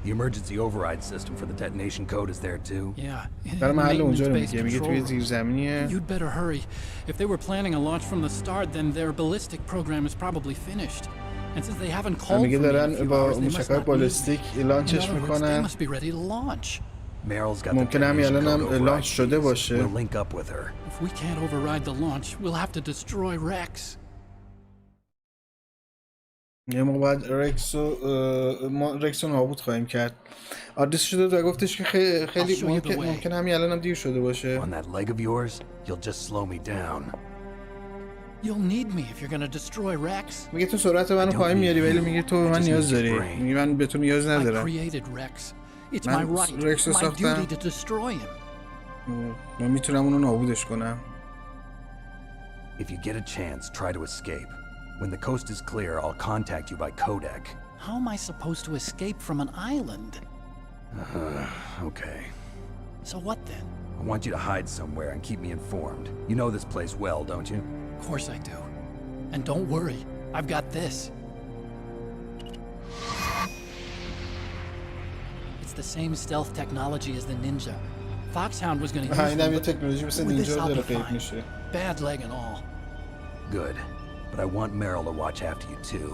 The emergency override system for the detonation code is there too? Yeah. در محل اونجا رو میگه توی زیرزمینیه. You'd better hurry. If they were planning a launch from the start, then their ballistic program is probably finished. And since they haven't called for میگه دارن با موشک‌های بالستیک لانچش میکنن. They must be ready to launch. ممکنه همین الان هم لانچ شده باشه. We'll link up with her. If we can't override the launch, we'll have to destroy Rex. یه موقع باید رکس رو نابود خواهیم کرد. آدرس شده و گفتش که خیلی ممکنه همین الان هم دیر شده باشه. On that leg of yours, you'll just slow me down. You'll need me if you're going to destroy Rex. میگه تو سرعت منو پایین میاری ولی میگه تو به من نیاز داری. میگه من به تو نیاز ندارم. I created Rex. It's my right, my duty to destroy him. من میتونم اونو نابودش کنم. If you get a chance, try to escape. When the coast is clear, I'll contact you by codec. How am I supposed to escape from an island? Okay. So what then? I want you to hide somewhere and keep me informed. You know this place well, don't you? Of course I do. And don't worry, I've got this. It's the same stealth technology as the Ninja. Foxhound was going to use it, but with this I'll be fine. Bad leg and all. Good. But I want Meryl to watch after you too.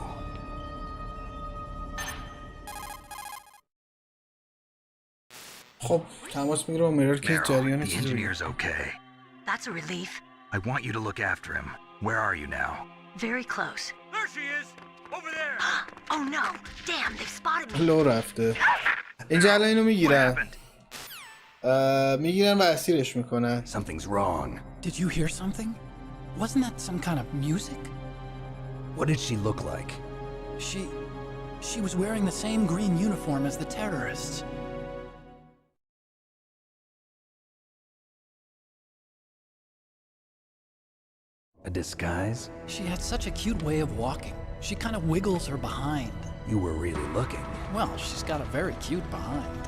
خب تماس میگیره با مرل که جریان چیزی engineer's okay. That's a relief. I want you to look after him. Where are you now? Very close. There she is! Over there! Oh no! Damn, they've spotted me. لو رفته. اینجا الان اینو میگیرن. میگیرن و اسیرش میکنن. Something's wrong. Did you hear something? Wasn't that some kind of music? What did she look like? She was wearing the same green uniform as the terrorists. A disguise? She had such a cute way of walking. She kind of wiggles her behind. You were really looking. Well, she's got a very cute behind.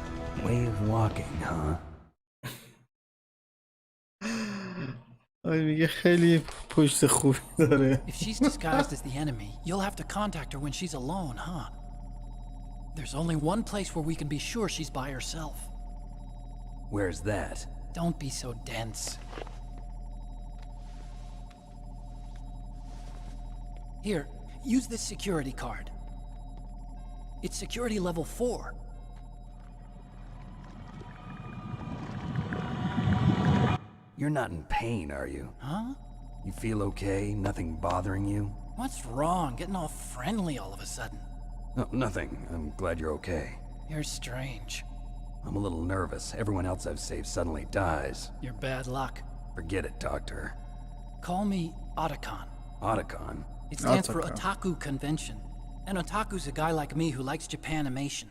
Way of walking, huh? میگه خیلی پشت خوبی داره. If she's disguised as the enemy, you'll have to contact her when she's alone, huh? There's only one place where we can be sure she's by herself. Where's that? Don't be so dense. Here, use this security card. It's security level 4. You're not in pain, are you? Huh? You feel okay? Nothing bothering you? What's wrong? Getting all friendly all of a sudden. No, nothing. I'm glad you're okay. You're strange. I'm a little nervous. Everyone else I've saved suddenly dies. You're bad luck. Forget it, Doctor. Call me Otacon. Otacon? It stands for Otaku Convention. An otaku's a guy like me who likes Japanimation.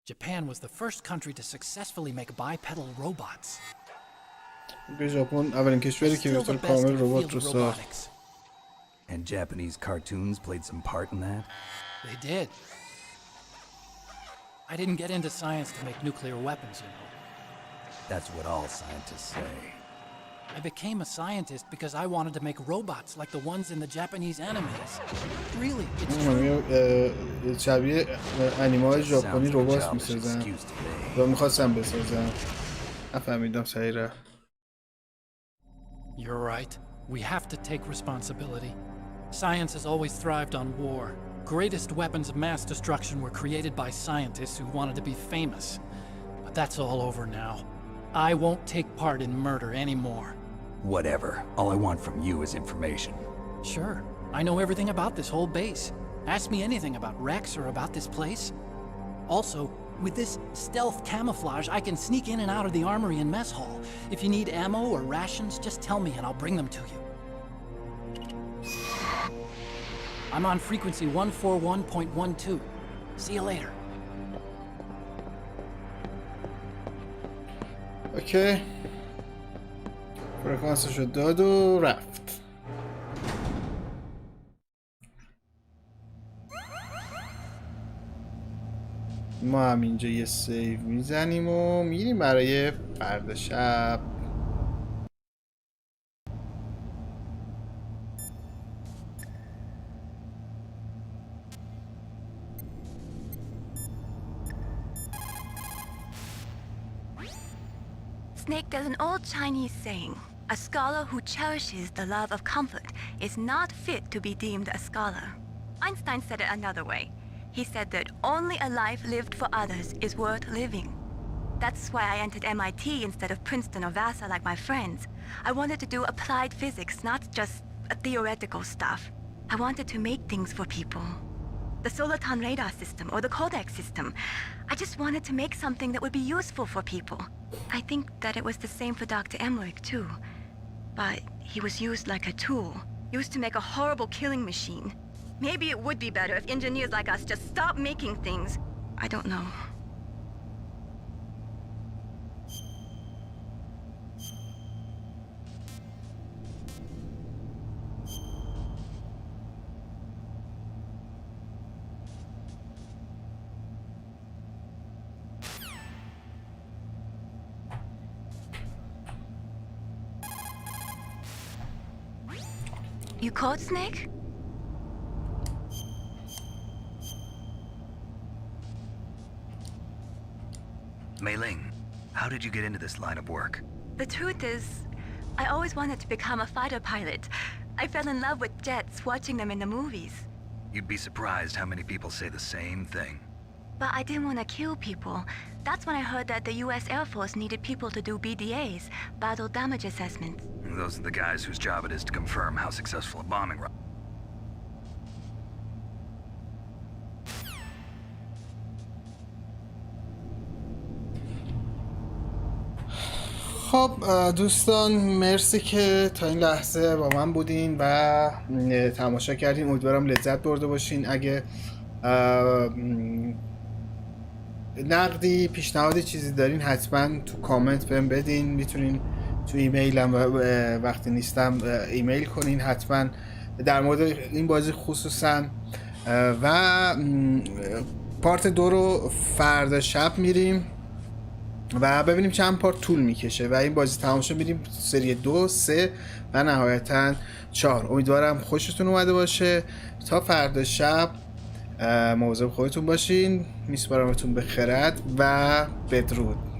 Japan was the first country to successfully make bipedal robots. ژاپن اولین کشوری که به طور کامل ربات رو ساخت. And Japanese cartoons played some part in that? They did. I didn't get into science to make nuclear weapons, you know. That's what all scientists say. I became a scientist because I wanted to make robots like the ones in the Japanese animes. Really, it's true. شبیه انیمه های ژاپنی ربات میسازن و میخواستم بسازم. نفهمیدم صحیح رفت. You're right. We have to take responsibility. Science has always thrived on war. Greatest weapons of mass destruction were created by scientists who wanted to be famous. But that's all over now. I won't take part in murder anymore. Whatever. All I want from you is information. Sure. I know everything about this whole base. Ask me anything about Rex or about this place. Also, with this stealth camouflage, I can sneak in and out of the armory and mess hall. If you need ammo or rations, just tell me and I'll bring them to you. I'm on frequency 141.12. See you later. اوکی. فرکانسشو داد و رفت. ما هم اینجا یه سیو میزنیم و میریم برای فردا شب. Snake, there's an old Chinese saying, a scholar who cherishes the love of comfort is not fit to be deemed a scholar. Einstein said it another way. He said that only a life lived for others is worth living. That's why I entered MIT instead of Princeton or Vassar like my friends. I wanted to do applied physics, not just theoretical stuff. I wanted to make things for people. The Soliton radar system or the Kodak system. I just wanted to make something that would be useful for people. I think that it was the same for Dr. Emmerich too. But he was used like a tool, used to make a horrible killing machine. Maybe it would be better if engineers like us just stopped making things. I don't know. You caught Snake? Mei Ling, how did you get into this line of work? The truth is, I always wanted to become a fighter pilot. I fell in love with jets watching them in the movies. You'd be surprised how many people say the same thing. But I didn't want to kill people. That's when I heard that the US Air Force needed people to do BDAs, battle damage assessments. Those are the guys whose job it is to confirm how successful a bombing run. خب دوستان مرسی که تا این لحظه با من بودین و تماشا کردین. امیدوارم لذت برده باشین. اگه نقدی پیشنهادی چیزی دارین حتما تو کامنت بهم بدین. میتونین تو ایمیلم وقتی نیستم ایمیل کنین حتما در مورد این بازی خصوصا. و پارت 2 رو فردا شب میریم و ببینیم چند پارت طول میکشه و این بازی تمام شد میریم سری 2 3 و نهایتا 4. امیدوارم خوشتون اومده باشه. تا فردا شب مواظب خودتون باشین. میسپارمتون به خرد و بدرود.